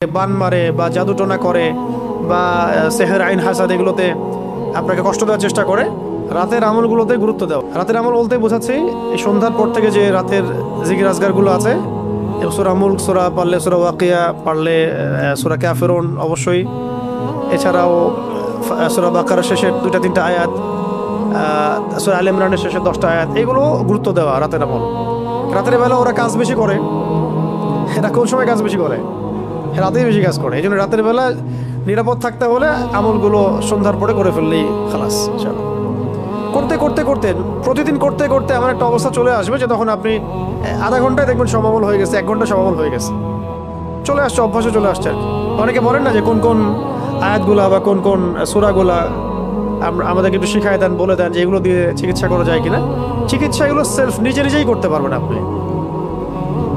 বান মারে বা জাদুটোনা করে বা সেহের আইন হাসাদ এগুলোতে আপনাকে কষ্ট দেওয়ার চেষ্টা করে, রাতের আমলগুলোতে গুরুত্ব দাও। রাতের আমল বলতে বোঝাচ্ছি এই সন্ধ্যার পর থেকে যে রাতের জিকির আজগারগুলো আছে, সূরা মুলক, সূরা পারলে সূরা ওয়াকিয়া, পারলে সূরা কাফিরুন অবশ্যই, এছাড়াও সূরা বাকারার শেষের 2-3 আয়াত, সূরা আলে ইমরানের শেষের 10টা আয়াত, এগুলো গুরুত্ব দেওয়া রাতের আমল। রাতের বেলা ওরা কাজ বেশি করে, এরা কোন সময় কাজ বেশি করে? রাতেই বেশি কাজ করে। এই জন্য রাতের বেলা নিরাপদ থাকতে হলে আমলগুলো সন্ধ্যার পরে করে ফেললেই খালাস। করতে করতে করতে প্রতিদিন করতে করতে এমন একটা অবস্থা চলে আসবে যে তখন আপনি আধা ঘন্টায় দেখবেন সব আমল হয়ে গেছে, 1 ঘন্টা সব আমল হয়ে গেছে, চলে আসছে, অভ্যাসে চলে আসছে আর কি। অনেকে বলেন না যে কোন কোন আয়াতগুলা বা কোন কোন সূরাগুলা আমাদেরকে একটু শিখায় দেন, বলে দেন যে এগুলো দিয়ে চিকিৎসা করা যায় কিনা। চিকিৎসা এগুলো সেলফ নিজে নিজেই করতে পারবেন আপনি।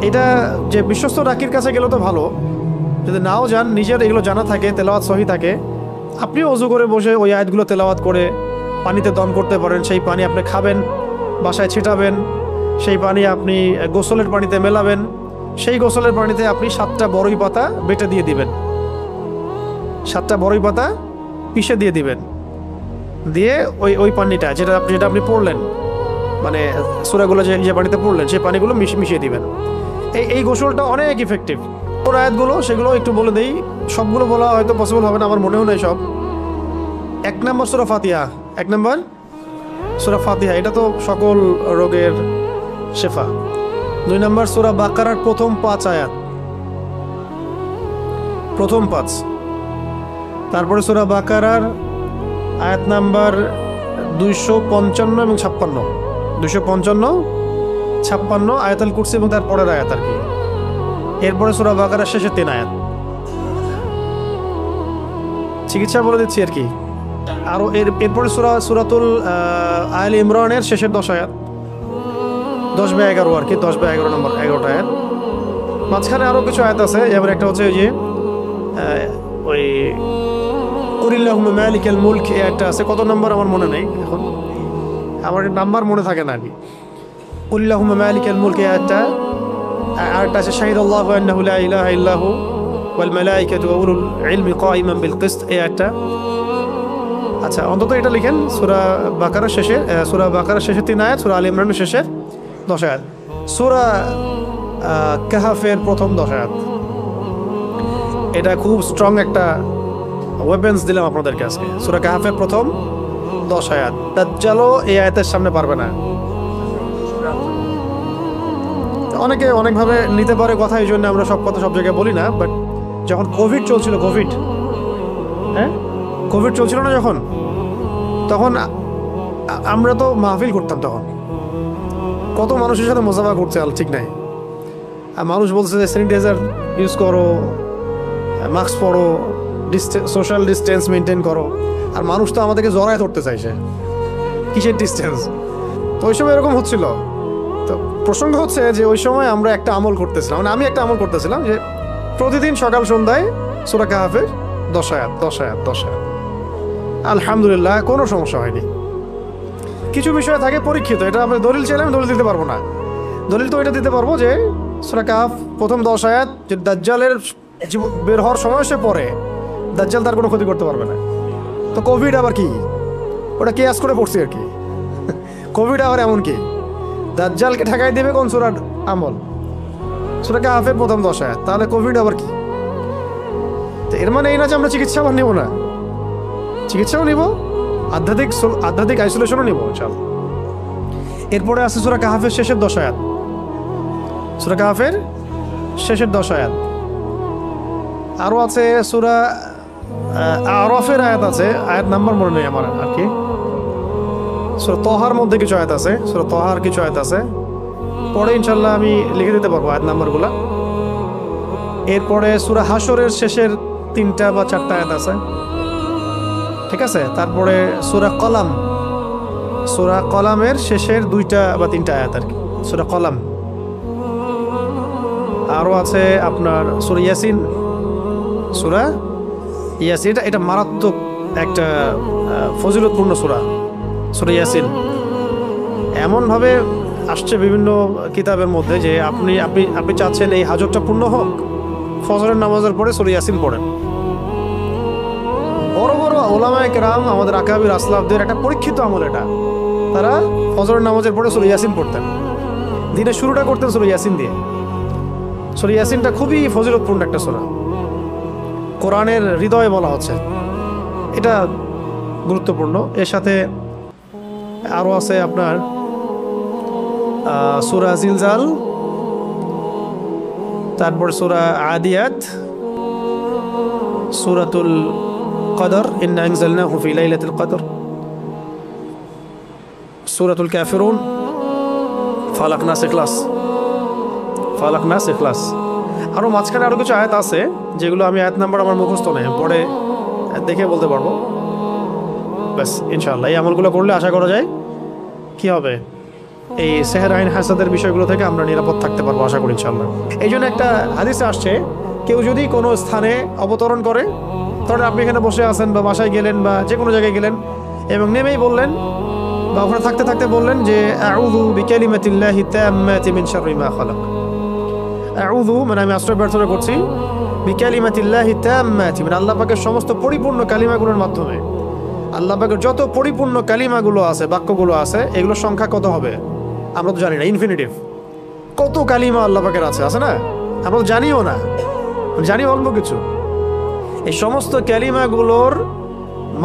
এটা যে বিশ্বস্ত ডাকির কাছে গেলে তো ভালো, যদি নাও যান, নিজের এগুলো জানা থাকে, তেলাওয়াত সহি থাকে, আপনিও অজু করে বসে ওই আয়াতগুলো তেলাওয়াত করে পানিতে দম করতে পারেন। সেই পানি আপনি খাবেন, বাসায় ছিটাবেন, সেই পানি আপনি গোসলের পানিতে মেলাবেন, সেই গোসলের পানিতে আপনি 7টা বড়ই পাতা বেটে দিয়ে দিবেন, 7টা বড়ই পাতা পিষে দিয়ে দিবেন, দিয়ে ওই পানিটা যেটা আপনি পড়লেন, মানে সূরাগুলো যে পানিতে পড়লেন সেই পানিগুলো মিশিয়ে দিবেন। এই গোসলটা অনেক ইফেক্টিভ। ওর আয়াতগুলো সেগুলো একটু বলে দেই, সবগুলো বলা হয়তো পসিবল হবে না, আমার মনেও নেই সব। 1 নম্বর সূরা ফাতিহা, 1 নম্বর সূরা ফাতিহা, এটা তো সকল রোগের শেফা। 2 নম্বর সূরা বাকারার প্রথম 5 আয়াত, প্রথম 5। তারপরে সূরা বাকারার আয়াত নাম্বার 255 এবং 56, 255, 56, আয়াতুল কুরসি এবং তার পরের আয়াত আর কি। এরপরে সূরা বাকারার শেষের 3 আয়াত। চিকিৎসা বলে দিচ্ছি আর কি। আরও এরপরে সূরাতুল আলে ইমরানের শেষের 10 আয়াত, 10/11 আর কি, 10/11 নম্বর 11টা আয়াত। মাঝখানে আরও কিছু আয়াত আছে, যেমন একটা হচ্ছে ওই যে ওই কুলিল্লাহুম্মা মালিকাল মুলক, এই আয়াতটা আছে। কত নম্বর আমার মনে নেই এখন, আমার নাম্বার মনে থাকে না আর কি। কুলিল্লাহুম্মা মালিকাল মুলক, এই আয়াতটা। আরেকটা আছে শাহিদাল্লাহু আন্নাহু লা ইলাহা ইল্লাহু ওয়াল মালাইকাতু ওয়া উলুল ইলমি কাইমান বিল কিসত, এই আয়াতটা। আচ্ছা, অন্তত এটা লিখেন, সূরা বাকারার শেষে, সূরা বাকারার শেষের 3 আয়াত, সূরা আলে ইমরানের শেষের 10 আয়াত, সূরা কাহাফের প্রথম 10 আয়াত। এটা খুব স্ট্রং একটা ওয়েপেন্স দিলাম আপনাদেরকে আজকে। সূরা কাহাফের প্রথম 10 আয়াত। দাজ্জালও এই আয়াতের সামনে পারবে না। অনেকে অনেকভাবে নিতে পারে কথা, এই জন্য আমরা সব কথা সব জায়গায় বলি না। বাট যখন কোভিড চলছিল, কোভিড চলছিল না যখন, তখন আমরা তো মাহফিল করতাম, তখন কত মানুষের সাথে মোজাফা করছে ঠিক নাই। আর মানুষ বলছে যে স্যানিটাইজার ইউজ করো, মাস্ক পরো, সোশ্যাল ডিস্টেন্স মেনটেন করো। আর মানুষ তো আমাদেরকে জড়ায় ধরতে চাইছে, কিসের ডিস্টেন্স। তো ওই সময় এরকম হচ্ছিল। তো প্রসঙ্গ হচ্ছে যে ওই সময় আমরা একটা আমল করতেছিলাম, মানে আমি একটা আমল করতেছিলাম যে প্রতিদিন সকাল সন্ধ্যায় সূরা কাহাফের 10 আয়াত, 10 আয়াত, 10 আয়াত। আলহামদুলিল্লাহ কোনো সমস্যা হয়নি। কিছু বিষয় থাকে পরীক্ষিত, এটা আমরা দলিল চাইলে আমি দলিল দিতে পারবো না। দলিল তো এটা দিতে পারবো যে সূরা কাহাফ প্রথম 10 আয়াত, যে দাজ্জালের বের হওয়ার সময় সে পড়ে, দাজ্জাল তার কোনো ক্ষতি করতে পারবে না। তো কোভিড আবার কি, ওটা কেয়াস করে পড়ছি আর কি। কোভিড আবার এমন কি, দাজ্জালকে ঠেকাই দেবে কোন সূরার আমল? সূরা কাহাফের প্রথম 10 আয়াত। তাহলে কোভিড আবার কি? তো এর মানে এই না যে আমরা চিকিৎসা আবার নেব না, চিকিৎসাও নিব, আধ্যাত্মিক আইসোলেশনও নিব ইনশাআল্লাহ। এরপরে আছে সূরা কাহাফের শেষের 10 আয়াত, সূরা কাহাফের শেষের 10 আয়াত। আরও আছে সূরা আরাফের আয়াত আছে, আয়াত নাম্বার মনে নেই আমার আর কি। সূরা তাহার মধ্যে কিছু আয়াত আছে, সূরা তাহার কিছু আয়াত আছে, পরে ইনশাআল্লাহ আমি লিখে দিতে পারবো আয়াত নাম্বারগুলো। এরপরে সূরা হাশরের শেষের 3টা বা 4টা আয়াত আছে, ঠিক আছে। তারপরে সূরা কলাম, সূরা কলামের শেষের 2টা বা 3টা আয়াত আর কি, সূরা কলাম। আরও আছে আপনার সূরা ইয়াসিন, সূরা ইয়াসিন, এটা মারাত্মক একটা ফজিলতপূর্ণ সূরা, সূরা ইয়াসিন। এমনভাবে আসছে বিভিন্ন কিতাবের মধ্যে যে আপনি চাচ্ছেন এই হাজতটা পূর্ণ হোক, ফজরের নামাজের পরে সূরা ইয়াসিন পড়েন। বড় বড় ওলামায়ে কেরাম, আমাদের আকাবির আসলাফদের একটা পরীক্ষিত আমল এটা। তারা ফজরের নামাজের পরে সূরা ইয়াসিন পড়তেন, দিনের শুরুটা করতেন সূরা ইয়াসিন দিয়ে। সূরা ইয়াসিনটা খুবই ফজিলতপূর্ণ একটা সূরা, কোরআনের হৃদয় বলা হচ্ছে, এটা গুরুত্বপূর্ণ। এর সাথে আরও আছে আপনার সূরা জিলজাল, তারপর সূরা আদিয়াত, সূরাতুল কদর, ইন্না আনজালনাহু ফি লাইলাতুল কদর, সূরাতুল কাফিরুন, ফালাক নাস ইখলাস, ফালাক নাস ইখলাস। আরও মাঝখানে আরও কিছু আয়াত আছে যেগুলো আমি আয়াত নাম্বার আমার মুখস্থ নেই, পরে দেখে বলতে পারবো। ব্যাস ইনশাআল্লাহ এই আমলগুলো করলে আশা করা যায় কি হবে, এই সেহর আইন হাসাদের বিষয়গুলো থেকে আমরা নিরাপদ থাকতে পারবো আশা করি ইনশাআল্লাহ। এই জন্য একটা হাদিসে আসছে, কেউ যদি কোনো স্থানে অবতরণ করে, ধরেন আপনি এখানে বসে আছেন বা বাসায় গেলেন বা যে কোনো জায়গায় গেলেন এবং নেমেই বললেন বা ওখানে থাকতে থাকতে বললেন যে আউযু বিকালিমাতিল্লাহি তাম্মাতি মিন শাররি মা খালাক। আউযু মানে আমি আশ্রয় প্রার্থনা করছি, বিকালিমাতিল্লাহি তাম্মাতি মানে আল্লাহ পাকের সমস্ত পরিপূর্ণ কালিমাগুলোর মাধ্যমে। আল্লাহ পাকের যত পরিপূর্ণ কালিমাগুলো আছে, বাক্যগুলো আছে, এগুলোর সংখ্যা কত হবে আমরা তো জানি না, ইনফিনিটিভ। কত কালিমা আল্লাহ পাকের আছে না, আমরা তো জানিও না, জানি অল্প কিছু। এই সমস্ত কালিমাগুলোর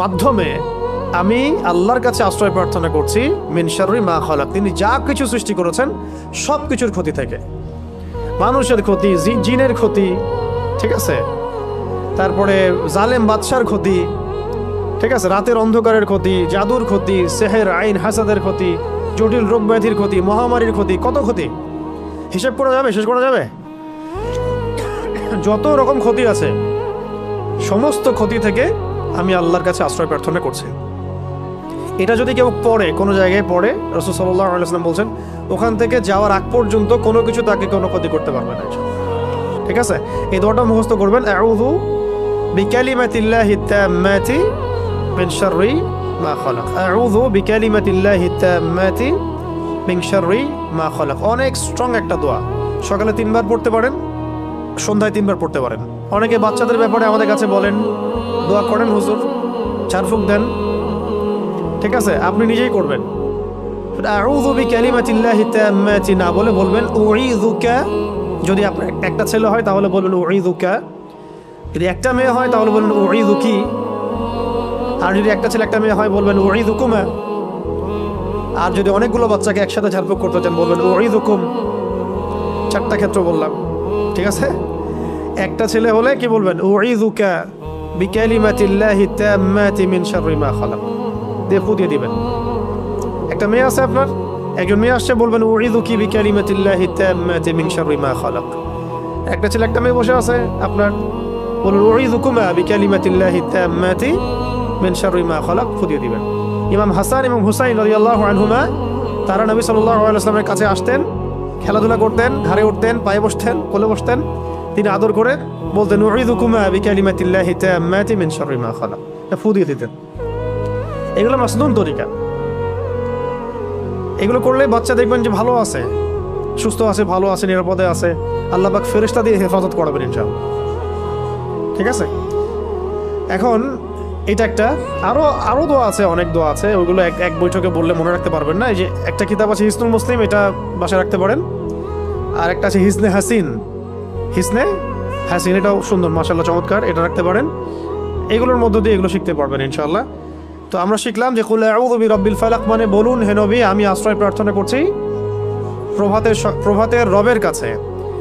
মাধ্যমে আমি আল্লাহর কাছে আশ্রয় প্রার্থনা করছি মিন শাররি মা খালাক, তিনি যা কিছু সৃষ্টি করেছেন সব কিছুর ক্ষতি থেকে, মানুষের ক্ষতি, জিনের ক্ষতি, ঠিক আছে, তারপরে জালেম বাদশার ক্ষতি, ঠিক আছে, রাতের অন্ধকারের ক্ষতি, জাদুর ক্ষতি, সেহের আইন হাসাদের ক্ষতি, জটিল রোগ ব্যাধির ক্ষতি, মহামারীর ক্ষতি, কত ক্ষতি হিসেব করা যাবে, শেষ করা যাবে? যত রকম ক্ষতি আছে সমস্ত ক্ষতি থেকে আমি আল্লাহর কাছে আশ্রয় প্রার্থনা করছি। এটা যদি কেউ পড়ে, কোনো জায়গায় পড়ে, রাসূল সাল্লাল্লাহু আলাইহি ওয়াসাল্লাম বলছেন ওখান থেকে যাওয়ার আগ পর্যন্ত কোনো কিছু তাকে কোনো ক্ষতি করতে পারবে না, ঠিক আছে? এই দোয়াটা মুখস্থ করবেন, আউযু বিকালিমাতিল্লাহি তাম্মাতি মিন শাররি মা খালাক, আউযু বিকালিমাতিল্লাহি তাম্মাতি মিন শাররি মা খালাক। অনেক স্ট্রং একটা দোয়া, সকালে 3 বার পড়তে পারেন, সন্ধ্যায় 3 বার পড়তে পারেন। অনেকে বাচ্চাদের ব্যাপারে আমাদের কাছে বলেন দোয়া করেন হুজুর, ঝাড়ফুঁক দেন, ঠিক আছে, আপনি নিজেই করবেন। আউযু বিকালিমাতিল্লাহি তাম্মাতি না বলে বলবেন উঈযুকা। যদি আপনার একটা ছেলে হয় তাহলে বলবেন উঈযুকা, যদি একটা মেয়ে হয় তাহলে বলবেন উঈযুকি, আর যদি একটা ছেলে একটা মেয়ে হয় বলবেন উঈযুকুমা, আর যদি অনেকগুলো বাচ্চাকে একসাথে ঝাড়ফুঁক করতে চান বলবেন উঈযুকুম। 4টা ক্ষেত্র বললাম, ঠিক আছে? একটা ছেলে হলে কি বলবেন উঈযুকা বিকালিমাতিল্লাহি তাম্মাতি মিন শাররি মা খালাক, দিয়ে ফু দিয়ে দিবেন। একটা মেয়ে আছে আপনার, একজন মেয়ে আসছে, বলবেন উঈযুকি বিকালিমাতিল্লাহি তাম্মাতি মিন শাররি মা খালাক। একটা ছেলে একটা মেয়ে বসে আছে আপনার, বলুন উঈযুকুমা বিকালিমাতিল্লাহি তাম্মাতি মিন শাররি মা খালাক, ফু দিয়ে দিবেন। ইমাম হাসান এবং হুসাইন রাদিয়াল্লাহু আনহুমা তারা নবী সাল্লাল্লাহু আলাইহি ওয়াসাল্লামের কাছে আসতেন, খেলাধুলা করতেন, ঘাড়ে উঠতেন, পায়ে বসতেন, কোলে বসতেন, তিনি আদর করে বলতেন উঈযুকুমা বিকালিমাতিল্লাহি তাম্মাতি মিন শাররি মা খালাক, ফু দিয়ে দিতেন। এগুলো মাসনুন তরিকা, এগুলো করলে বাচ্চা দেখবেন যে ভালো আছে, সুস্থ আছে, ভালো আছে, নিরাপদে আছে, আল্লাহ পাক ফেরেশতা দিয়ে হেফাজত করাবেন ইনশাআল্লাহ, ঠিক আছে? এখন এটা একটা, আরো দোয়া আছে, অনেক দোয়া আছে, ওইগুলো এক বৈঠকে বললে মনে রাখতে পারবেন না। এই যে একটা কিতাব আছে হিসনুল মুসলিম, এটা বাসায় রাখতে পারেন, আর একটা আছে হিসনে হাসিন, হিসনে হাসিন, এটাও সুন্দর, মাশাআল্লাহ, চমৎকার, এটা রাখতে পারেন। এগুলোর মধ্য দিয়ে এগুলো শিখতে পারবেন ইনশাআল্লাহ। তো আমরা শিখলাম যে কুল আউযু বিরাব্বিল ফালাক মানে বলুন হে নবী আমি আশ্রয় প্রার্থনা করছি প্রভাতের রবের কাছে,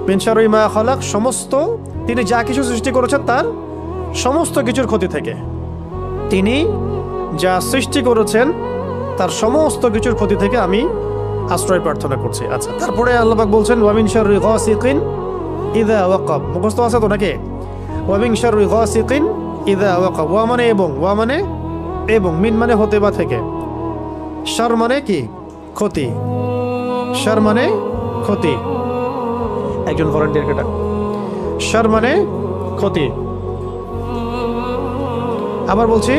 মিন শাররি মা খালাক সমস্ত, তিনি যা কিছু সৃষ্টি করেছেন তার সমস্ত কিছুর ক্ষতি থেকে, তিনি যা সৃষ্টি করেছেন তার সমস্ত কিছুর ক্ষতি থেকে আমি আশ্রয় প্রার্থনা করছি। আচ্ছা, তারপরে আল্লাহ পাক বলছেন ওয়া মিন শাররি গাসিকিন ইযা ওয়াকাব, মুখস্থ আছে তো নাকি? ওয়া মিন শাররি গাসিকিন ইযা ওয়াকাব, ওয়া মানে এবং, ওয়া মানে এবং, মিন মানে হতে বা থেকে, শার মানে কি ক্ষতি, শার মানে ক্ষতি, একজন ভলান্টিয়ার কেটা, শার মানে ক্ষতি। আবার বলছি,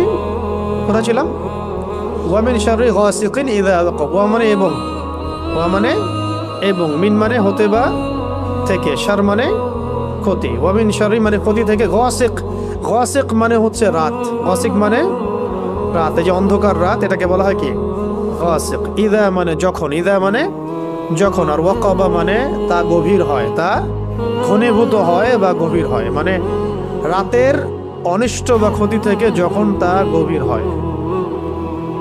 কোথায় ছিলাম? ওয়া মিন শাররি গাসিকিন ইযা ওয়াকাব, ওয়া মানে এবং, ওয়া মানে এবং, মিন মানে হতে বা থেকে, শার মানে ক্ষতি, ওয়া মিন শাররি মানে ক্ষতি থেকে, গাসিক, গাসিক মানে হচ্ছে রাত, গাসিক মানে রাত, এই যে অন্ধকার রাত এটাকে বলা হয় কি গাসিক। ইদা মানে যখন, ইদা মানে যখন, আর ওয়াকাবা মানে তা গভীর হয়, তা ঘনীভূত হয় বা গভীর হয়, মানে রাতের অনিষ্ট বা ক্ষতি থেকে যখন তা গভীর হয়।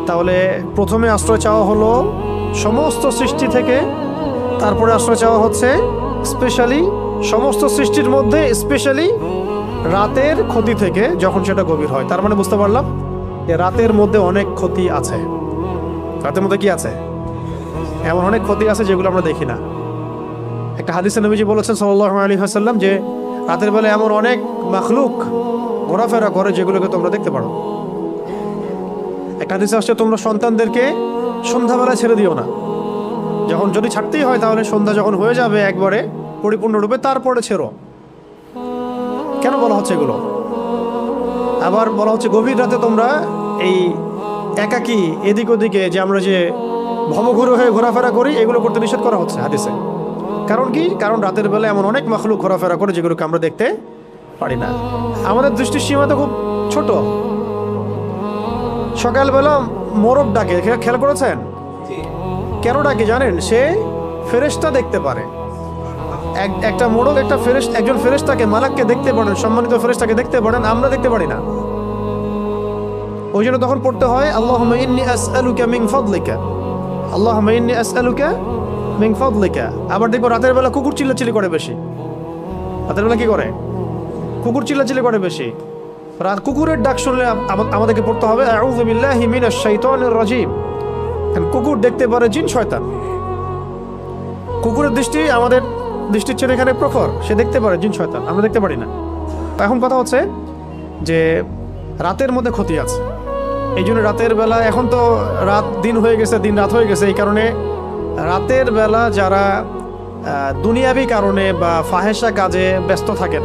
তাহলে প্রথমে আশ্রয় চাওয়া হলো সমস্ত সৃষ্টি থেকে, তারপরে আশ্রয় চাওয়া হচ্ছে স্পেশালি সমস্ত সৃষ্টির মধ্যে স্পেশালি রাতের ক্ষতি থেকে যখন সেটা গভীর হয়। তার মানে বুঝতে পারলাম যে রাতের মধ্যে অনেক ক্ষতি আছে। রাতের মধ্যে কি আছে? এমন অনেক ক্ষতি আছে যেগুলো আমরা দেখি না। একটা হাদিসে নবীজি বলেছেন সাল্লাল্লাহু আলাইহি ওয়াসাল্লাম যে রাতের বেলা এমন অনেক মাখলুক ঘোরাফেরা করে যেগুলোকে তোমরা দেখতে পারো। একটা হাদিসে আসছে তোমরা সন্তানদেরকে সন্ধ্যাবেলা ছেড়ে দিও না, যখন যদি ছাড়তেই হয় তাহলে সন্ধ্যা যখন হয়ে যাবে একবারে পরিপূর্ণরূপে তারপরে ছেড়ো। কেন বলা হচ্ছে এগুলো? আবার বলা হচ্ছে গভীর রাতে তোমরা এই একাকী এদিক ওদিকে যে আমরা যে ভবঘুরে হয়ে ঘোরাফেরা করি এগুলো করতে নিষেধ করা হচ্ছে হাদিসে। কারণ কি? কারণ রাতের বেলা এমন অনেক মাখলুক ঘোরাফেরা করে যেগুলোকে আমরা দেখতে পারি না। আমাদের দৃষ্টির সীমা তো খুব ছোট। সকালবেলা মোরগ ডাকে, খেয়াল করেছেন? কেন ডাকে জানেন? সে ফেরেশতা দেখতে পারে। একটা মোরগ একটা একজন ফেরেশতাকে, মালাককে দেখতে পারেন, সম্মানিত ফেরেশতাকে দেখতে পারেন, আমরা দেখতে পারি না। ওই জন্য তখন পড়তে হয় আল্লাহুম্মা ইন্নী আসআলুকা মিন ফাদলিকা, আল্লাহুম্মা ইন্নী আসআলুকা মিন ফাদলিকা। আবার দেখো রাতের বেলা কুকুর চিল্লাচিল্লি করে বেশি। রাতের বেলা কি করে? কুকুর চিল্লাচিল্লি করে বেশি। রাত কুকুরের ডাক শুনলে আমাদেরকে পড়তে হবে আউযু বিল্লাহি মিনাশ শাইতানির রাজিম। কুকুর দেখতে পারে জিন শয়তান। কুকুরের দৃষ্টি আমাদের দৃষ্টির চেয়ে এখানে প্রখর, সে দেখতে পারে জিন শয়তান, আমরা দেখতে পারি না। এখন কথা হচ্ছে যে রাতের মধ্যে ক্ষতি আছে। এই জন্য রাতের বেলা, এখন তো রাত দিন হয়ে গেছে, দিন রাত হয়ে গেছে, এই কারণে রাতের বেলা যারা দুনিয়াবি কারণে বা ফাহেসা কাজে ব্যস্ত থাকেন,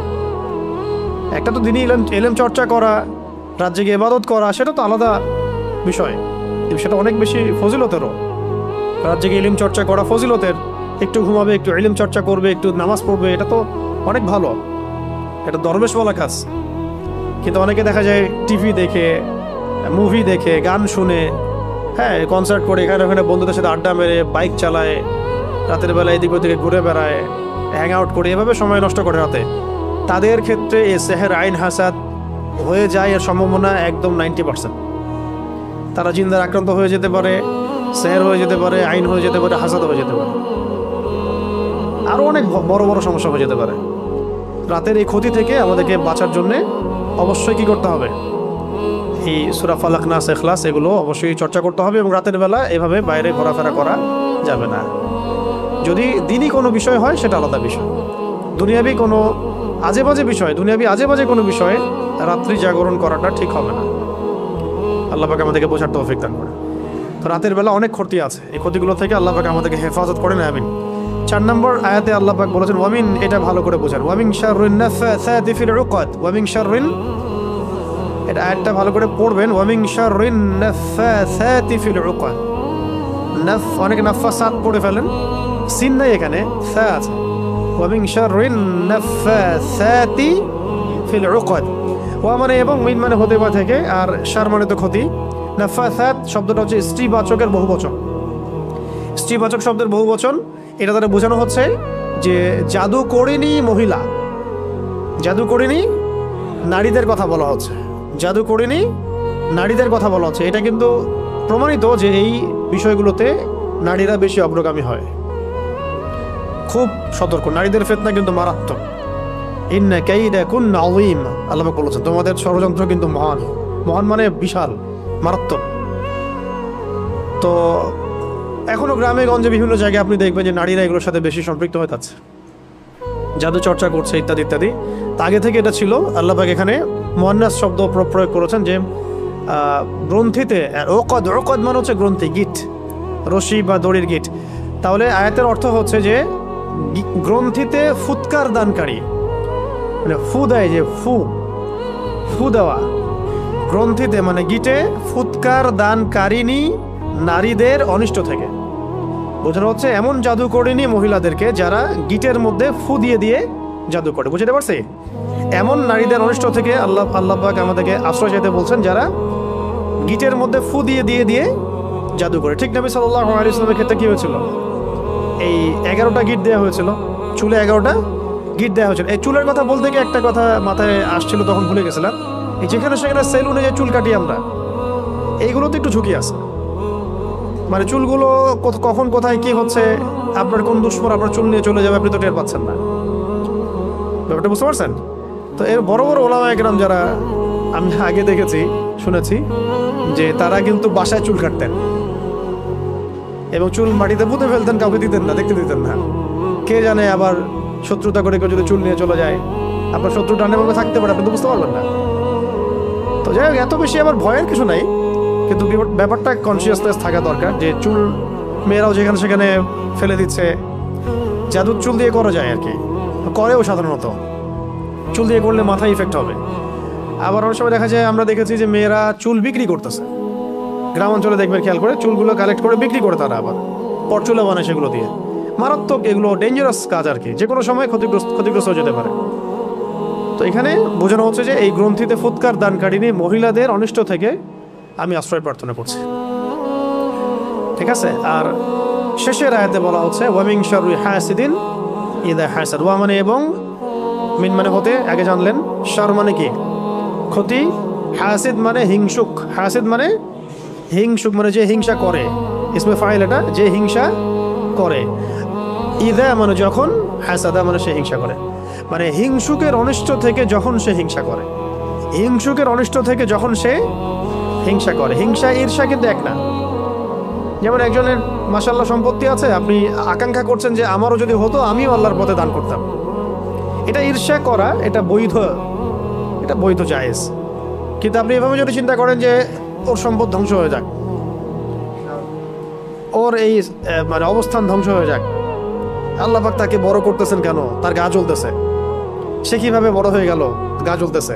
একটা তো দিনই এলেম চর্চা করা, রাত জেগে ইবাদত করা, সেটা তো আলাদা বিষয়, সেটা অনেক বেশি ফজিলতেরও। রাত জেগে ইলম চর্চা করা ফজিলতের। একটু ঘুমাবে, একটু ইলম চর্চা করবে, একটু নামাজ পড়বে, এটা তো অনেক ভালো, এটা দরবেশওয়ালা কাজ। কিন্তু অনেকে দেখা যায় টিভি দেখে, মুভি দেখে, গান শুনে, হ্যাঁ কনসার্ট করে, এখানে ওখানে বন্ধুদের সাথে আড্ডা মেরে, বাইক চালায়, রাতের বেলা এদিক ওদিকে ঘুরে বেড়ায়, হ্যাং আউট করে, এভাবে সময় নষ্ট করে রাতে। তাদের ক্ষেত্রে এই সেহের আইন হাসাদ হয়ে যায় এর সম্ভাবনা একদম 90%। তারা জিন্দার আক্রান্ত হয়ে যেতে পারে, সেহের হয়ে যেতে পারে, আইন হয়ে যেতে পারে, হাসাদ হয়ে যেতে পারে, আরও অনেক বড় বড় সমস্যা হয়ে যেতে পারে। রাতের এই ক্ষতি থেকে আমাদেরকে বাঁচার জন্যে অবশ্যই কি করতে হবে? এই সূরা ফালাক, নাস, ইখলাস এগুলো অবশ্যই চর্চা করতে হবে। এবং রাতের বেলা এভাবে বাইরে ঘোরাফেরা করা যাবে না। যদি দিনই কোনো বিষয় হয় সেটা আলাদা বিষয়। দুনিয়াবি কোনো আজে বাজে বিষয়, দুনিয়াবি আজে বাজে কোনো বিষয়ে রাত্রি জাগরণ করাটা ঠিক হবে না। আল্লাহ পাক আমাদেরকে বোঝার তৌফিক দান করে। তো রাতের বেলা অনেক ক্ষতি আছে, এই ক্ষতিগুলো থেকে আল্লাহ পাক আমাদেরকে হেফাজত করেন, আমিন। 4 নম্বর আয়াতে আল্লাহ পাক বলেছেন ওয়ামিন, এটা ভালো করে বোঝান, ওয়ামিন শাররিন নাফাসাতি ফিল উকাদ, ওয়ামিন শাররিন, এটা আয়াতটা ভালো করে পড়বেন, ওয়ামিন শাররিন নাফাসাতি ফিল উকাদ। অনেকে নাফাসাত পড়ে ফেলেন, সিন নাই এখানে, সা আছে। ওয়ামিন শাররিন নাফাসাতি ফিল উকাদ, ওয়া মানে এবং, মিন মানে হতে বা থেকে, আর শার মানে তো ক্ষতি। নাফাসাত শব্দটা হচ্ছে স্ত্রীবাচকের বহুবচন, স্ত্রীবাচক শব্দের বহুবচন। এটা দ্বারা বোঝানো হচ্ছে যে জাদু করিনি মহিলা, জাদু করিনি নারীদের কথা বলা হচ্ছে, জাদু করিনি নারীদের কথা বলা হচ্ছে। এটা কিন্তু প্রমাণিত যে এই বিষয়গুলোতে নারীরা বেশি অগ্রগামী হয়। খুব সতর্ক, নারীদের ফিতনা কিন্তু মারাত্মক। ইন্না কাইদাকুন্না আযীম, আল্লাহ পাক বলেছেন তোমাদের ষড়যন্ত্র কিন্তু মহান, মহান মানে বিশাল, মারাত্মক। তো এখনো গ্রামে গঞ্জে বিভিন্ন জায়গায় আপনি দেখবেন যে নারীরা এগুলোর সাথে বেশি সম্পৃক্ত হয়ে যাচ্ছে, জাদু চর্চা করছে ইত্যাদি ইত্যাদি। আগে থেকে এটা ছিল। আল্লাহ পাক এখানে মুয়ান্নাস শব্দ প্রয়োগ করেছেন যে গ্রন্থিতে, ওকদ, ওকদ মানে হচ্ছে গ্রন্থি, গিট, রশি বা দড়ির গিট। তাহলে আয়াতের অর্থ হচ্ছে যে গ্রন্থিতে ফুৎকার দানকারী, মানে ফু দেয়, যে ফু দেওয়া, গ্রন্থিতে মানে গিটে ফুৎকার দানকারিনী নারীদের অনিষ্ট থেকে। বোঝানো হচ্ছে এমন জাদু করেনি মহিলাদেরকে যারা গিটের মধ্যে ফু দিয়ে দিয়ে জাদু করে। বুঝতে পারছি? এমন নারীদের অনিষ্ট থেকে আল্লাহ পাক আমাদেরকে আশ্রয় চাইতে বলছেন, যারা গিটের মধ্যে ফু দিয়ে দিয়ে দিয়ে জাদু করে। ঠিক নবী সাল্লাল্লাহু আলাইহি ওয়াসাল্লামের ক্ষেত্রে কি হয়েছিল? এই 11টা গিট দেওয়া হয়েছিল, চুলে 11টা গিট দেওয়া হয়েছিল। এই চুলের কথা বলতে গিয়ে একটা কথা মাথায় আসছিল, তখন ভুলে গেছিলাম। এই যেখানে সেখানে সেলুনে যে চুল কাটি আমরা, এইগুলোতে একটু ঝুঁকি আছে। মানে চুলগুলো কখন কোথায় কি হচ্ছে, আপনার কোন দুশ্মন আপনার চুল নিয়ে চলে যাবে, আপনি তো টের পাচ্ছেন না। ব্যাপারটা বুঝতে পারছেন? তো এর বড় বড় ওলামা একরাম যারা আমি আগে দেখেছি, শুনেছি যে তারা কিন্তু বাসায় চুল কাটতেন এবং চুল মাটিতে পুঁতে ফেলতেন, কাউকে দিতেন না, দেখতে দিতেন না। কে জানে আবার শত্রুতা করে কেউ যদি চুল নিয়ে চলে যায়, আপনার শত্রু টানেভাবে থাকতে পারে, আপনি তো বুঝতে পারবেন না। তো যাই হোক, এত বেশি আবার ভয়ের কিছু নাই, কিন্তু ব্যাপারটা কনসিয়াসনেস থাকা দরকার যে চুল মেয়েরাও যেখানে সেখানে ফেলে দিচ্ছে। জাদুর চুল দিয়ে করা যায় আর কি, করেও সাধারণত। চুল দিয়ে করলে মাথায় ইফেক্ট হবে। আবার অনেক সময় দেখা যায়, আমরা দেখেছি যে মেয়েরা চুল বিক্রি করতেছে। গ্রাম অঞ্চলে দেখবেন, খেয়াল করে চুলগুলো কালেক্ট করে বিক্রি করে তারা, আবার পরচুলা বানায় সেগুলো দিয়ে। মারাত্মক, এগুলো ডেঞ্জারাস কাজ আর কি, যে কোনো সময় ক্ষতিগ্রস্ত হয়ে যেতে পারে। তো এখানে বোঝানো হচ্ছে যে এই গ্রন্থিতে ফুৎকার দানকারিণী মহিলাদের অনিষ্ট থেকে আমি আশ্রয় প্রার্থনা করছি। ঠিক আছে? আর শেষের আয়াতে বলা হচ্ছে ওয়ামিন শাররি হাসিদিন ইযা হাসাদ। ওয়া মানে এবং, মিন মানে হতে, আগে জানলেন। শার মানে কি? ক্ষতি। হাসিদ মানে হিংসুক। হাসিদ মানে হিংসুক, মানে যে হিংসা করে। ইসমে ফাইল এটা, যে হিংসা করে। ইযা মানে যখন, হাসাদা মানে সে হিংসা করে। মানে হিংসুকের অনিষ্ট থেকে যখন সে হিংসা করে, হিংসুকের অনিষ্ট থেকে যখন সে হিংসা করে। হিংসা ঈর্ষা কিন্তু এক না। যেমন একজনের মাশাআল্লাহ সম্পত্তি আছে, আপনি আকাঙ্ক্ষা করছেন যে আমারও যদি হতো, আমিও আল্লাহর পথে দান করতাম। এটা ঈর্ষা করা, এটা বৈধ জায়েজ। কিন্তু আপনি এভাবে যদি চিন্তা করেন যে ওর সম্পদ ধ্বংস হয়ে যাক, ওর এই মানে অবস্থান ধ্বংস হয়ে যাক, আল্লাহ পাক তাকে বড় করতেছেন কেন, তার গা জ্বলতেছে, সে কিভাবে বড় হয়ে গেল, গা জ্বলতেছে,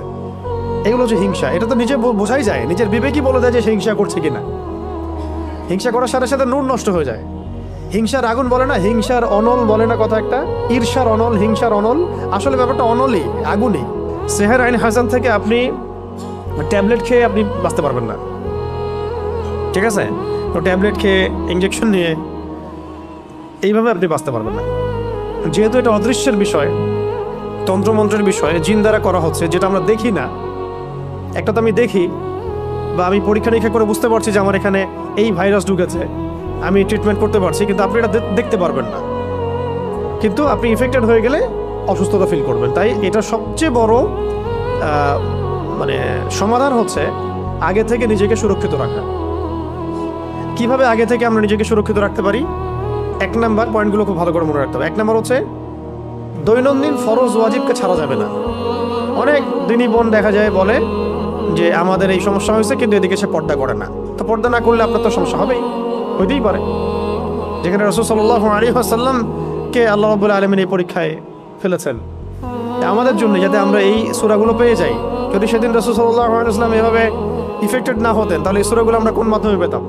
এগুলো যে হিংসা, এটা তো নিজে বোঝাই যায়, নিজের বিবেকই বলে দেয় যে সে হিংসা করছে কিনা। হিংসা করার সাথে সাথে নূর নষ্ট হয়ে যায়। হিংসার আগুন বলে না, হিংসার অনল বলে না কথা একটা, ঈর্ষার অনল, হিংসার অনল। আসলে ব্যাপারটা অনলই, আগুনই। সেহের আইন হাসান থেকে আপনি ট্যাবলেট খেয়ে আপনি বাঁচতে পারবেন না। ঠিক আছে? তো ট্যাবলেট খেয়ে, ইঞ্জেকশন নিয়ে এইভাবে আপনি বাঁচতে পারবেন না। যেহেতু এটা অদৃশ্যের বিষয়, তন্ত্রমন্ত্রের বিষয়, জিন দ্বারা করা হচ্ছে, যেটা আমরা দেখি না। একটা তো আমি দেখি, বা আমি পরীক্ষা নিরীক্ষা করে বুঝতে পারছি যে আমার এখানে এই ভাইরাস ঢুকেছে, আমি ট্রিটমেন্ট করতে পারছি, কিন্তু আপনি এটা দেখতে পারবেন না। কিন্তু আপনি ইফেক্টেড হয়ে গেলে অসুস্থতা ফিল করবেন। তাই এটা সবচেয়ে বড় মানে সমাধান হচ্ছে আগে থেকে নিজেকে সুরক্ষিত রাখা। কিভাবে আগে থেকে আমরা নিজেকে সুরক্ষিত রাখতে পারি? 1 নাম্বার পয়েন্টগুলো খুব ভালো করে মনে রাখতে হবে। 1 নাম্বার হচ্ছে দৈনন্দিন ফরজ ওয়াজিবকে ছাড়া যাবে না। অনেক দিনই বোন দেখা যায় বলে যে আমাদের এই সমস্যা হয়েছে, কিন্তু এদিকে সে পর্দা করে না। তো পর্দা না করলে আপনার তো সমস্যা হবেই, হইতেই পারে। যেখানে রাসূল সাল্লাল্লাহু আলাইহি ওয়াসাল্লামকে আল্লাহ রাব্বুল আলামিন এই পরীক্ষায় ফেলেছেন আমাদের জন্য, যাতে আমরা এই সূরাগুলো পেয়ে যাই। যদি সেদিন রাসূল সাল্লাল্লাহু আলাইহি ওয়াসাল্লাম এভাবে ইফেক্টেড না হতেন, তাহলে এই সূরাগুলো আমরা কোন মাধ্যমে পেতাম?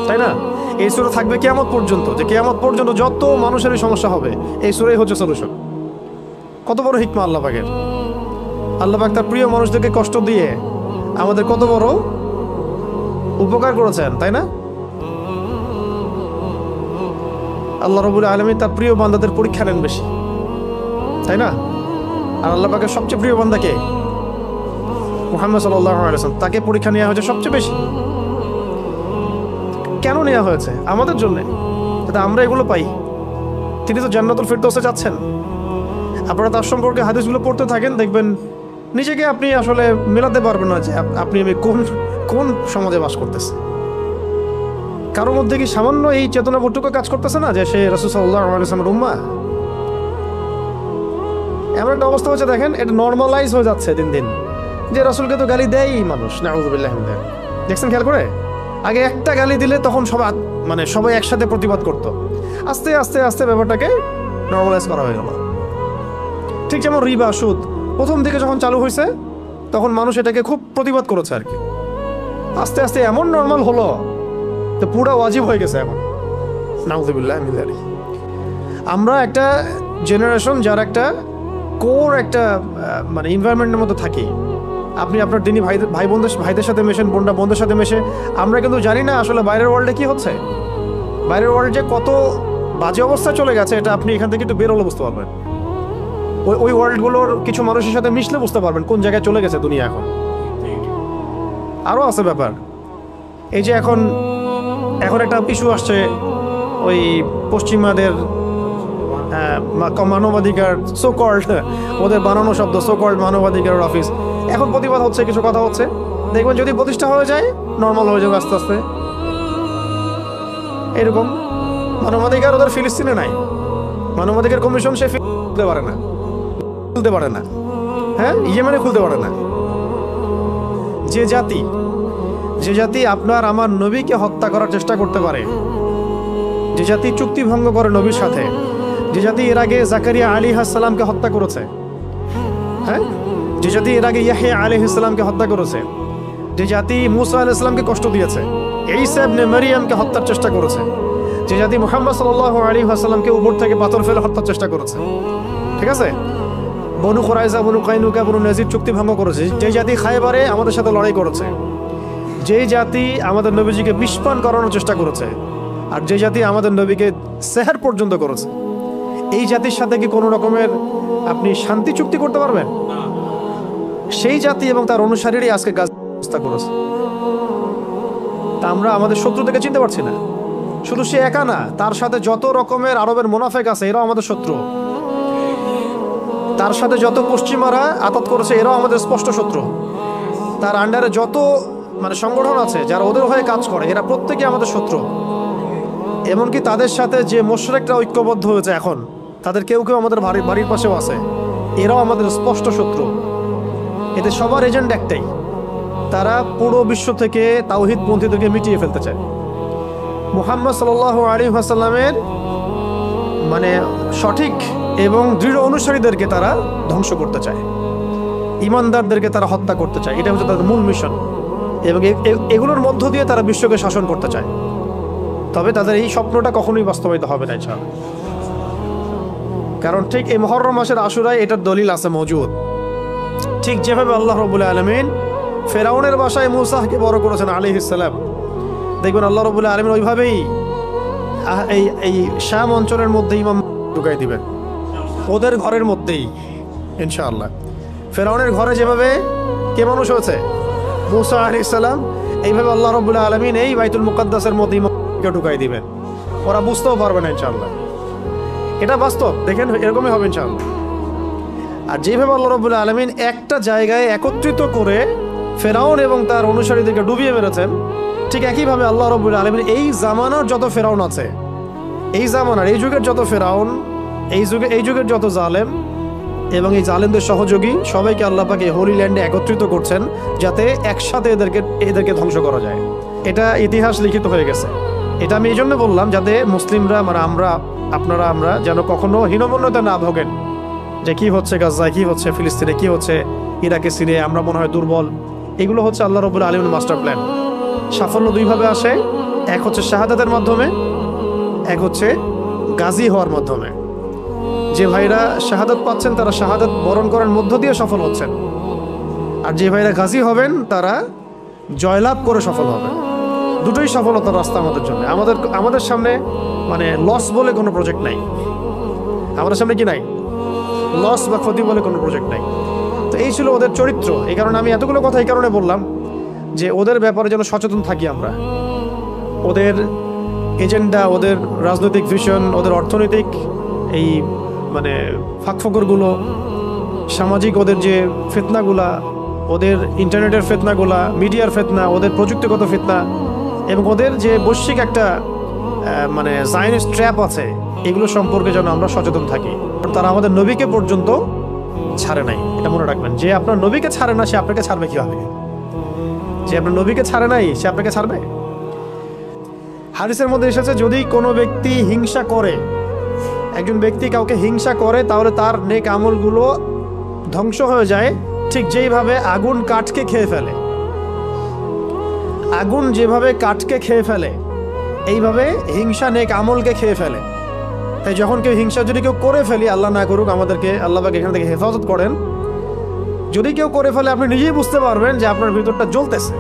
তাই না? এই সূরা থাকবে কিয়ামত পর্যন্ত, যে কিয়ামত পর্যন্ত যত মানুষের সমস্যা হবে, এই সূরাই হচ্ছে সলিউশন। কত বড় হিকমা আল্লাহ পাকের! আল্লাহ পাক তার প্রিয় মানুষদেরকে কষ্ট দিয়ে আমাদের কত বড় উপকার করেছেন, তাই না? আল্লাহ রাব্বুল আলামিন তার প্রিয় বান্দাদের পরীক্ষা নেন বেশি, তাই না? আর আল্লাহ পাকের সবচেয়ে প্রিয় বান্দা কে? মুহাম্মদ সাল্লাল্লাহু আলাইহি ওয়াসাল্লাম। তাকে পরীক্ষা নেওয়া হয়েছে সবচেয়ে বেশি। কেন নেওয়া হয়েছে? আমাদের জন্য, যাতে আমরা এগুলো পাই। তিনি তো জান্নাতুল ফিরদৌসে যাচ্ছেন। আপনারা তার সম্পর্কে হাদিসগুলো পড়তে থাকেন, দেখবেন নিজেকে আপনি আসলে মেলাতে পারবেন না যে আপনি আমি কোন সমাজে বাস করতেছে। কারোর মধ্যে কি সামান্য এই চেতনাবোধটুকু কাজ করতেছে না যে সে রাসূল সাল্লাল্লাহু আলাইহি ওয়াসাল্লামের উম্মাহ? এমন একটা অবস্থা হচ্ছে, দেখেন এটা নর্মালাইজ হয়ে যাচ্ছে দিন দিন, যে রাসূলকে তো গালি দেয়ই মানুষ, নাউযুবিল্লাহি মিন যালিক। দেখছেন খেয়াল করে? আগে একটা গালি দিলে তখন সবাই একসাথে প্রতিবাদ করত। আস্তে আস্তে আস্তে ব্যাপারটাকে নর্মালাইজ করা হয়ে গেল। ঠিক যেমন রিবা, সুদ প্রথম দিকে যখন চালু হয়েছে, তখন মানুষ এটাকে খুব প্রতিবাদ করেছে আর কি। আস্তে আস্তে এমন নর্মাল হলো যে পুরো ওয়াজিব হয়ে গেছে এখন, নাউযুবিল্লাহি মিন যালিক। আমরা একটা জেনারেশন যার একটা কোর একটা মানে এনভায়রনমেন্টের মধ্যে থাকি। আপনি আপনার দিনী ভাইদের সাথে মেশেন, বোনদের সাথে মেশে, আমরা কিন্তু জানি না আসলে বাইরের ওয়ার্ল্ডে কি হচ্ছে। বাইরের ওয়ার্ল্ড যে কত বাজে অবস্থা চলে গেছে, এটা আপনি এখান থেকে একটু বেরোলে বুঝতে পারবেন। ওই ওয়ার্ল্ডগুলোর কিছু মানুষের সাথে মিশলে বুঝতে পারবেন কোন জায়গায় চলে গেছে দুনিয়া এখন। আরও আছে ব্যাপার, এই যে এখন একটা ইস্যু আসছে, ওই পশ্চিমাদের মানবাধিকার সোকল্ড, ওদের বানানো শব্দ সোকল্ড মানবাধিকার অফিস, এখন প্রতিবাদ হচ্ছে, কিছু কথা হচ্ছে, দেখবেন যদি প্রতিষ্ঠা হয়ে যায় নর্মাল হয়ে যাবে আস্তে আস্তে। এরকম মানবাধিকার ওদের ফিলিস্তিনে নাই, মানবাধিকার কমিশন সে খুলতে পারে না, হ্যাঁ ইয়েমেনে খুলতে পারে না। যে জাতি আপনার আমার নবীকে হত্যা করার চেষ্টা করতে পারে, যে জাতি চুক্তি ভঙ্গ করে নবীর সাথে, যে জাতি এর আগে জাকারিয়া আলাইহিস সালামকে হত্যা করেছে, হ্যাঁ, যে জাতি এর আগে ইয়াহইয়া আলাইহিস সালামকে হত্যা করেছে, যে জাতি মুসা আলাইহিস সালামকে কষ্ট দিয়েছে, ঈসা ইবনে মারইয়ামকে হত্যার চেষ্টা করেছে, যে জাতি মুহাম্মদ সাল্লাল্লাহু আলাইহি ওয়াসাল্লামকে উপর থেকে পাথর ফেলে হত্যার চেষ্টা করেছে, ঠিক আছে, বনু কুরাইজা, বনু কাইনুকা, বনু নাজির চুক্তি ভঙ্গ করেছে, যে জাতি খায়বারে আমাদের সাথে লড়াই করেছে, যে জাতি আমাদের নবীজিকে বিষপান করানোর চেষ্টা করেছে, আর যে জাতি আমাদের নবীকে সেহর পর্যন্ত করেছে, এই জাতির সাথে কি কোনো রকমের আপনি শান্তি চুক্তি করতে পারবেন? সেই জাতি এবং তার অনুসারীরাই আজকে গাজা করেছে। তা আমরা আমাদের শত্রু থেকে চিনতে পারছি না। শুধু সে একা না, তার সাথে যত রকমের আরবের মুনাফেক আছে এরাও আমাদের শত্রু। তার সাথে যত পশ্চিমারা আতাত করেছে এরাও আমাদের স্পষ্ট শত্রু। তার আন্ডারে যত মানে সংগঠন আছে যারা ওদের হয়ে কাজ করে, এরা প্রত্যেকে আমাদের শত্রু। এমনকি তাদের সাথে যে মুশরিকরা ঐক্যবদ্ধ হয়েছে এখন, তাদের কেউ কেউ আমাদের বাড়ির পাশেও আছে, এরাও আমাদের স্পষ্ট শত্রু। এতে সবার এজেন্ট একটাই, তারা পুরো বিশ্ব থেকে তাওহীদপন্থীদেরকে মিটিয়ে ফেলতে চায়। মুহাম্মদ সাল্লাল্লাহু আলাইহি ওয়াসাল্লামের মানে সঠিক এবং দৃঢ় অনুসারীদেরকে তারা ধ্বংস করতে চায়, ইমানদারদেরকে তারা হত্যা করতে চায়। এটা হচ্ছে তাদের মূল মিশন, এবং এগুলোর মধ্য দিয়ে তারা বিশ্বকে শাসন করতে চায়। তবে তাদের এই স্বপ্নটা কখনোই বাস্তবায়িত হবে না ইনশাআল্লাহ। কারণ ঠিক এই মুহররম মাসের আশুরায় এটার দলিল আছে মজুদ। ঠিক যেভাবে আল্লাহ রাব্বুল আলামিন ফেরাউনের বাসায় মূসাকে বড় করেছেন আলাইহিস সালাম, দেখবেন আল্লাহ রাব্বুল আলামিন ওইভাবেই এই শাম অঞ্চলের মধ্যে ইমাম ঢুকাই দিবেন, ওদের ঘরের মধ্যেই ইনশাআল্লাহ। ফেরাউনের ঘরে যেভাবে কে মানুষ হয়েছে মূসা আলাইহিস সালাম, এইভাবে আল্লাহ রাব্বুল আলামিন এই বাইতুল মুকাদ্দাসের মধ্যে ইমামকে ঢুকাই দিবেন। ওরা বুঝতেও পারবে না ইনশাআল্লাহ। এটা বাস্তব, দেখেন এরকমই হবে ইনশাআল্লাহ। আর যেভাবে আল্লাহ রাব্বুল আলামিন একটা জায়গায় একত্রিত করে ফেরাউন এবং তার অনুসারীদেরকে ডুবিয়ে মেরেছেন, ঠিক একইভাবে আল্লাহ রাব্বুল আলামিন এই জামানার যত ফেরাউন আছে, এই জামানার এই যুগের যত ফেরাউন, এই যুগের যত জালেম এবং এই জালেমদের সহযোগী সবাইকে আল্লাহ পাক এই হোলি ল্যান্ডে একত্রিত করছেন, যাতে একসাথে এদেরকে ধ্বংস করা যায়। এটা ইতিহাস লিখিত হয়ে গেছে। এটা আমি এই জন্য বললাম, যাতে মুসলিমরা মানে আমরা যেন কখনো হীনমন্যতা না ভোগেন, যে কি হচ্ছে গাজায়, কি হচ্ছে ফিলিস্তিনে, কি হচ্ছে ইরাকে, সিরিয়ায়, আমরা মনে হয় দুর্বল। এগুলো হচ্ছে আল্লাহ রাব্বুল আলামিনের মাস্টার প্ল্যান। সাফল্য দুইভাবে আসে, এক হচ্ছে শাহাদাতের মাধ্যমে, এক হচ্ছে গাজী হওয়ার মাধ্যমে। যে ভাইরা শাহাদাত পাচ্ছেন তারা শাহাদাত বরণ করার মধ্য দিয়ে সফল হচ্ছেন, আর যে ভাইরা গাজী হবেন তারা জয়লাভ করে সফল হবেন। দুটোই সফলতার রাস্তা আমাদের জন্য। আমাদের সামনে মানে লস বলে কোনো প্রজেক্ট নাই। আমাদের সামনে কি নাই? লস বা ক্ষতি বলে কোনো প্রজেক্ট নাই। তো এই ছিল ওদের চরিত্র। এই কারণে আমি এতগুলো কথা এই কারণে বললাম যে ওদের ব্যাপারে যেন সচেতন থাকি আমরা। ওদের এজেন্ডা, ওদের রাজনৈতিক ভিশন, ওদের অর্থনৈতিক এই মানে ফাঁকফোকরগুলো, সামাজিক ওদের যে ফিতনাগুলা, ওদের ইন্টারনেটের ফিতনাগুলা, মিডিয়ার ফিতনা, ওদের প্রযুক্তিগত ফিতনা, এবং ওদের যে বৈশ্বিক একটা মানে জায়নিস্ট ট্র্যাপ আছে, এগুলো সম্পর্কে যেন আমরা সচেতন থাকি। তারা আমাদের নবীকে পর্যন্ত ছাড়ে নাই, এটা মনে রাখবেন। যে আপনার নবীকে ছাড়ে না সে আপনাকে ছাড়বে কিভাবে? যে আপনার নবীকে ছাড়ে নাই সে আপনাকে ছাড়বে? হাদিসের মধ্যে এসেছে, যদি কোনো ব্যক্তি হিংসা করে, একজন ব্যক্তি কাউকে হিংসা করে, তাহলে তার নেক আমলগুলো ধ্বংস হয়ে যায়, ঠিক যেইভাবে আগুন কাঠকে খেয়ে ফেলে। আগুন যেভাবে কাঠকে খেয়ে ফেলে, এইভাবে হিংসা নেক আমলকে খেয়ে ফেলে। তাই যখন কেউ হিংসা যদি কেউ করে ফেলি, আল্লাহ না করুক, আমাদেরকে আল্লাহ পাক এখান থেকে হেফাজত করেন, যদি কেউ করে ফেলে আপনি নিজেই বুঝতে পারবেন যে আপনার ভিতরটা জ্বলতেছে।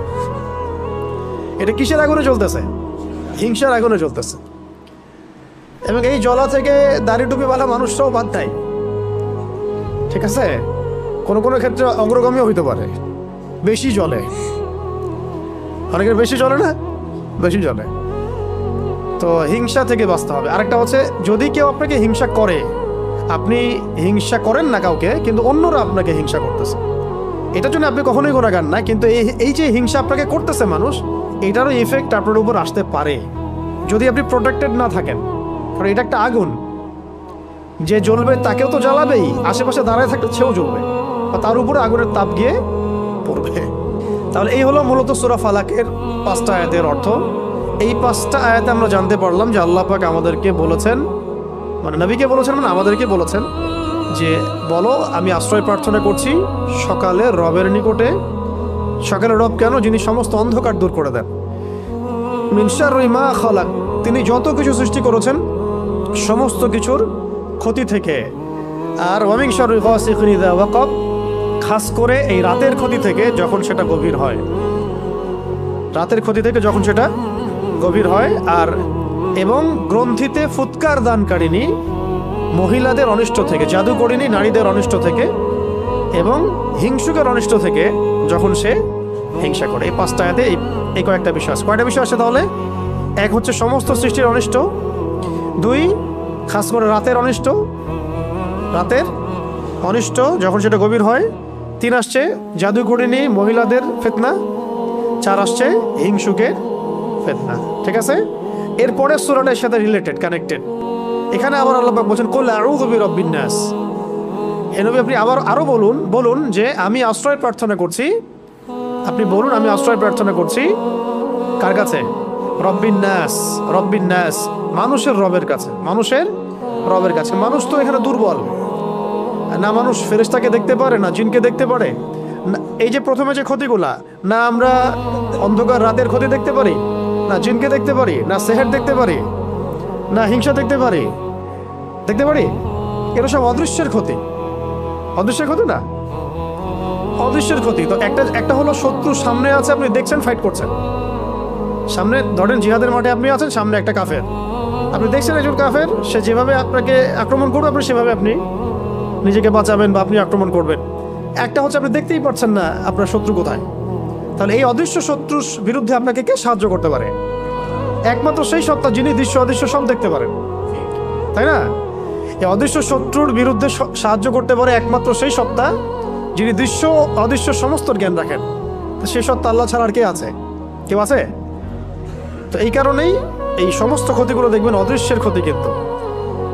এটা কিসের আগুনে জ্বলতেছে? হিংসার আগুনে জ্বলতেছে। এবং এই জ্বলা থেকে দাড়ি টুপিওয়ালা মানুষটাও বাদ দেয়, ঠিক আছে? কোনো কোনো ক্ষেত্রে অগ্রগামীও হইতে পারে, বেশি জ্বলে, অনেকের বেশি জ্বলে না, বেশি জ্বলে। তো হিংসা থেকে বাঁচতে হবে। আরেকটা হচ্ছে, যদি কেউ আপনাকে হিংসা করে, আপনি হিংসা করেন না কাউকে, কিন্তু অন্যরা আপনাকে হিংসা করতেছে, এটার জন্য আপনি কখনোই গুনাহগার না, কিন্তু এই যে হিংসা আপনাকে করতেছে মানুষ, এটারও ইফেক্ট আপনার উপর আসতে পারে যদি আপনি প্রোটেক্টেড না থাকেন। কারণ এটা একটা আগুন, যে জ্বলবে তাকেও তো জ্বালাবেই, আশেপাশে দাঁড়ায় থাকলে সেও জ্বলবে, বা তার উপরে আগুনের তাপ গিয়ে পড়বে। তাহলে এই হলো মূলত সূরা ফালাকের 5টা আয়াতের অর্থ। এই 5টা আয়াতে আমরা জানতে পারলাম যে আল্লাহ পাক আমাদেরকে বলেছেন, মানে নবীকে বলেছেন, মানে আমাদেরকে বলেছেন যে বলো আমি আশ্রয় প্রার্থনা করছি সকালে রবের নিকটে। সকালে রব কেন? যিনি সমস্ত অন্ধকার দূর করে দেন। মিন শাররি মা খালাক, তিনি যত কিছু সৃষ্টি করেছেন সমস্ত কিছুর ক্ষতি থেকে। আর ওয়া মিন শাররি গাসিকিন ইযা ওয়াকাব, খাস করে এই রাতের ক্ষতি থেকে যখন সেটা গভীর হয়, রাতের ক্ষতি থেকে যখন সেটা গভীর হয়। আর এবং গ্রন্থিতে ফুৎকার দানকারিণী মহিলাদের অনিষ্ট থেকে, জাদুকরিণী নারীদের অনিষ্ট থেকে, এবং হিংসুকের অনিষ্ট থেকে যখন সে হিংসা করে। এই 5টা আয়াতে এই কয়েকটা বিষয় আছে। কয়টা বিষয় আছে তাহলে? 1 হচ্ছে সমস্ত সৃষ্টির অনিষ্ট, 2 খাস করে রাতের অনিষ্ট, রাতের অনিষ্ট যখন সেটা গভীর হয়, 3 আসছে জাদুকরিণী মহিলাদের ফিতনা, 4 আসছে হিংসুকের ফিতনা। ঠিক আছে? এরপরে সূরাটার সাথে রিলেটেড, কানেক্টেড। এখানে আবার আল্লাহ পাক বলেন কুল আউযু বিরাব্বিন নাস। হে নবী, আপনি আরো বলুন যে আমি আশ্রয় প্রার্থনা করছি। আপনি বলুন আমি আশ্রয় প্রার্থনা করছি কার কাছে? রব্বিন নাস, রব্বিন নাস, মানুষের রবের কাছে, মানুষের রবের কাছে। মানুষ তো এখানে দুর্বল না, মানুষ ফেরেশতাকে দেখতে পারে না, জিনকে দেখতে পারে না। এই যে প্রথমে যে ক্ষতিগুলা, না আমরা অন্ধকার রাতের ক্ষতি দেখতে পারি, না জিনকে দেখতে পারি, না সেহের দেখতে পারি, না হিংসা দেখতে পারি, দেখতে পারি? এরা সব অদৃশ্যের ক্ষতি। অদৃশ্যের ক্ষতি না, অদৃশ্যের ক্ষতি। তো একটা হলো শত্রু সামনে আছে, আপনি দেখছেন, ফাইট করছেন। সামনে ধরেন জিহাদের মাঠে আপনি আছেন, সামনে একটা কাফের, আপনি দেখছেন একজন কাফের, সে যেভাবে আপনাকে আক্রমণ করবে, আপনি সেভাবে আপনি নিজেকে বাঁচাবেন বা আপনি আক্রমণ করবেন। একটা হচ্ছে আপনি দেখতেই পারছেন না আপনার শত্রু কোথায়। তাহলে এই অদৃশ্য শত্রুর বিরুদ্ধে আপনাকে কে সাহায্য করতে পারে? একমাত্র সেই সত্তা যিনি দৃশ্য অদৃশ্য সব দেখতে পারেন, তাই না? এই অদৃশ্য শত্রুর বিরুদ্ধে সাহায্য করতে পারে একমাত্র সেই সত্তা যিনি দৃশ্য অদৃশ্য সমস্ত জ্ঞান রাখেন। তো সেই সত্তা আল্লাহ ছাড়া আর কে আছে? কেউ আছে? তো এই কারণেই এই সমস্ত ক্ষতিগুলো দেখবেন অদৃশ্যের ক্ষতি। কিন্তু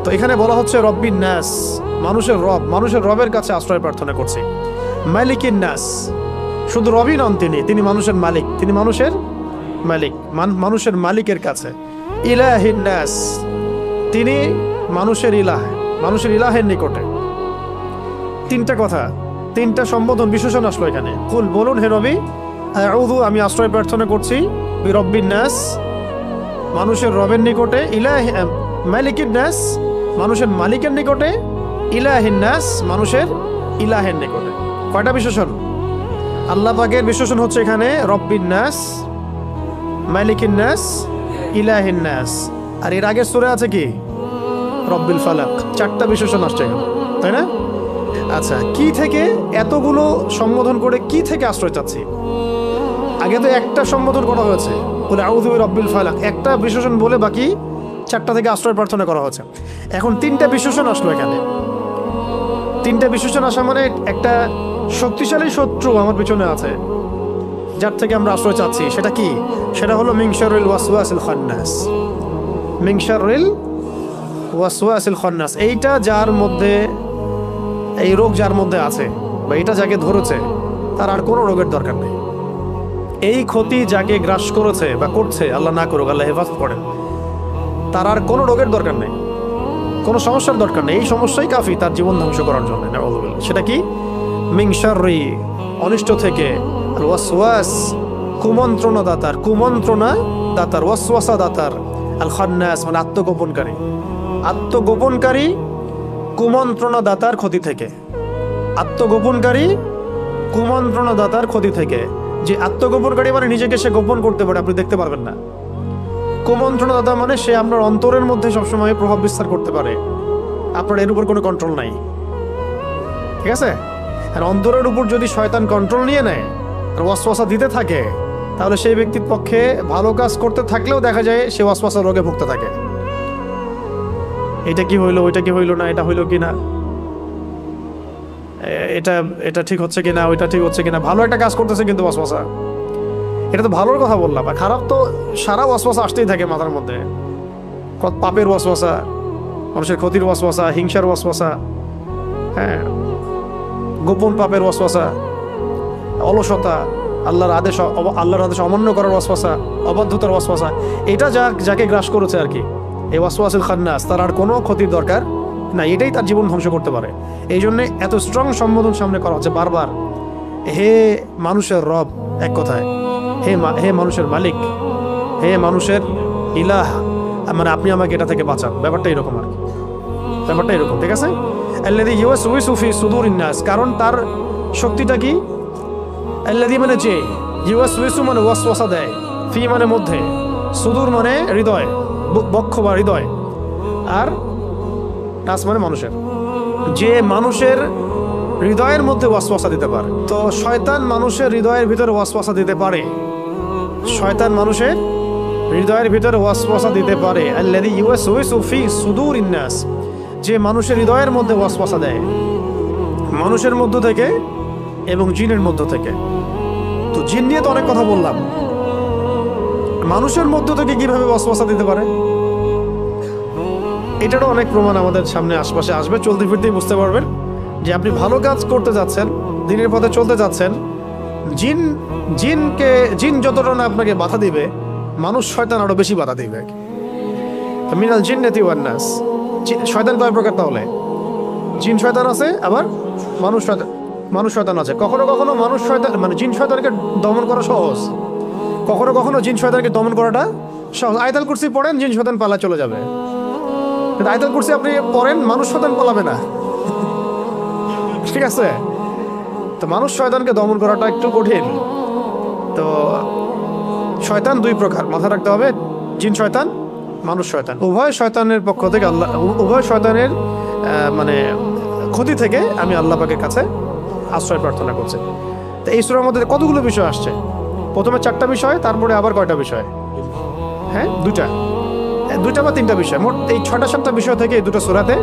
তো এখানে বলা হচ্ছে রব্বিন নাস, মানুষের রব, মানুষের রবের কাছে আশ্রয় প্রার্থনা করছি। মালিকিন নাস, শুধু রবই নন, তিনি মানুষের মালিক, তিনি মানুষের মালিক, মানুষের মালিকের কাছে। ইলাহিন নাস, তিনি মানুষের ইলাহ, মানুষের ইলাহের নিকটে। 3টা কথা, 3টা সম্বোধন, বিশেষণ আসলো এখানে। কুল, বলুন হে নবী, আউযু, আমি আশ্রয় প্রার্থনা করছি, বিরব্বিন নাস, মানুষের রবের নিকটে, মালিকিন নাস, মানুষের মালিকের নিকটে, ইলাহিন নাস, মানুষের ইলাহের নিকটে। কয়টা বিশেষণ? আল্লাহ পাকের বিশেষণ হচ্ছে এখানে রব্বিন নাস, মালিকিন নাস, ইলাহিন নাস। আর এর আগের সূরা আছে কি? রব্বিল ফালাক। 4টা বিশেষণ আসছে এখানে, তাই না? আচ্ছা, কি থেকে এতগুলো সম্বোধন করে, কি থেকে আশ্রয় চাচ্ছি? আগে তো একটা সম্বোধন করা হয়েছে, বলে আউযু বিরাব্বিল ফালাক, একটা বিশেষণ বলে বাকি 4টা থেকে আশ্রয় প্রার্থনা করা হয়েছে। এখন 3টা বিশেষণ আসলো এখানে। 3টা বিশেষণ আসা মানে একটা শক্তিশালী শত্রু আমার পিছনে আছে, যার থেকে আমরা আশ্রয় চাচ্ছি। সেটা কি? সেটা হলো মিন শাররিল ওয়াসওয়াসিল খান্নাস। মিন শাররিল ওয়াসওয়াসিল খান্নাস, এইটা যার মধ্যে, এই রোগ যার মধ্যে আছে, বা এটা যাকে ধরেছে, তার আর কোনো রোগের দরকার নেই। এই ক্ষতি যাকে গ্রাস করেছে বা করছে, আল্লাহ না করুক, আল্লাহ হেফাজত করেন, তার আর কোনো রোগের দরকার নেই, কোনো সমস্যার দরকার নেই। এই সমস্যাই কাফি তার জীবন ধ্বংস করার জন্য। সেটা কি? মিন শাররি, অনিষ্ট থেকে, আর ওয়াসওয়াস, কুমন্ত্রণা দাতার, কুমন্ত্রণা দাতার, ওয়াসওয়াসা দাতার, আল খান্নাস মানে আত্মগোপনকারী, আত্মগোপনকারী কুমন্ত্রণাদাতার ক্ষতি থেকে। আত্মগোপনকারী কুমন্ত্রণাদাতার ক্ষতি থেকে। যে আত্মগোপনকারী মানে নিজেকে সে গোপন করতে পারে, আপনি দেখতে পারবেন না। কুমন্ত্রণাদাতা মানে সে আপনার অন্তরের মধ্যে সবসময় প্রভাব বিস্তার করতে পারে, আপনার এর উপর কোনো কন্ট্রোল নাই। ঠিক আছে? আর অন্তরের উপর যদি শয়তান কন্ট্রোল নিয়ে নেয় আর ওয়াসওয়াসা দিতে থাকে, তাহলে সেই ব্যক্তির পক্ষে ভালো কাজ করতে থাকলেও দেখা যায় সে ওয়াসওয়াসা রোগে ভুগতে থাকে। এটা কি হইলো, ওইটা কি হইলো না, এটা হইলো কি না, এটা এটা ঠিক হচ্ছে কিনা, ওইটা ঠিক হচ্ছে কিনা। ভালো একটা কাজ করতেছে কিন্তু ওয়াসওয়াসা। এটা তো ভালোর কথা বললাম, আর খারাপ তো সারা ওয়াসওয়াসা আসতেই থাকে মাথার মধ্যে। পাপের ওয়াসওয়াসা, মানুষের ক্ষতির ওয়াসওয়াসা, হিংসার ওয়াসওয়াসা, হ্যাঁ, গোপন পাপের ওয়াসওয়াসা, অলসতা, আল্লাহর আদেশ অমান্য করার ওয়াসওয়াসা, অবাধ্যতার ওয়াসওয়াসা। এটা যাকে গ্রাস করেছে আর কি, এই ওয়াসওয়াসুল খান্নাস, তার আর কোনো ক্ষতির দরকার না, এটাই তার জীবন ধ্বংস করতে পারে। এই জন্যে এত স্ট্রং সম্বোধন সামনে করা হচ্ছে বারবার, হে মানুষের রব, এক কথায় হে মানুষের মালিক, হে মানুষের ইলাহ, মানে আপনি আমাকে এটা থেকে বাঁচান। ব্যাপারটা এরকম আর কি, ব্যাপারটা এরকম। ঠিক আছে? আল্লাযী ইউওয়াসউইসু ফি সুদুরিন নাস, কারণ তার শক্তিটা কি? আল্লাযী মানে যে, ইউওয়াসউইসু মানে ওয়াসওয়াসা দেয়, ফি মানে মধ্যে, সুদূর মানে হৃদয়, বক্ষ বা হৃদয়, আর নাস মানে মানুষের। যে মানুষের হৃদয়ের মধ্যে ওয়াসওয়াসা দিতে পারে। তো শয়তান মানুষের হৃদয়ের ভিতরে ওয়াসওয়াসা দিতে পারে, শয়তান মানুষের হৃদয়ের ভিতরে ওয়াসওয়াসা দিতে পারে। আল্লাযী ইউওয়াসউইসু ফি সুদুরিন নাস, যে মানুষের হৃদয়ের মধ্যে ওয়াসওয়াসা দেয়, মানুষের মধ্য থেকে এবং জিনের মধ্য থেকে। তো জিন নিয়ে তো অনেক কথা বললাম, মানুষের মধ্য থেকে কিভাবে ওয়াসওয়াসা দিতে পারে, এটারও অনেক প্রমাণ আমাদের সামনে আশপাশে আসবে। চলতে ফিরতেই বুঝতে পারবেন যে আপনি ভালো কাজ করতে যাচ্ছেন, দিনের পথে চলতে যাচ্ছেন, জিন যতটা না আপনাকে বাধা দিবে, মানুষ শয়তান আরো বেশি বাধা দিবে। মিনাল জিন্নাতি ওয়ান নাস, শয়তান কয় প্রকার তাহলে? জিন শয়তান আছে, আবার মানুষ শয়তান আছে। কখনো কখনো মানুষ শয়তান মানে জিন শয়তানকে দমন করা সহজ, কখনো কখনো জিন শয়তানকে দমন করাটা সহজ। আয়াতুল কুরসি পড়েন, জিন শয়তান পালা চলে যাবে। কিন্তু আয়াতুল কুরসি আপনি পড়েন, মানুষ শয়তান পালাবে না। ঠিক আছে? তো মানুষ শয়তানকে দমন করাটা একটু কঠিন। তো শয়তান দুই প্রকার, মাথা রাখতে হবে, জিন শয়তান, মানুষ শয়তান। উভয় শয়তানের পক্ষ থেকে আল্লাহ, উভয় শয়তানের মানে ক্ষতি থেকে আমি আল্লাহ পাকের কাছে আশ্রয় প্রার্থনা করছি। তো এই সূরার মধ্যে কতগুলো বিষয় আসছে? প্রথমে 4টা বিষয়, তারপরে আবার কয়টা বিষয়? হ্যাঁ, দুইটা বা 3টা বিষয়, মোট এই 6টা-7টা বিষয় থেকে এই দুটো সূরাতে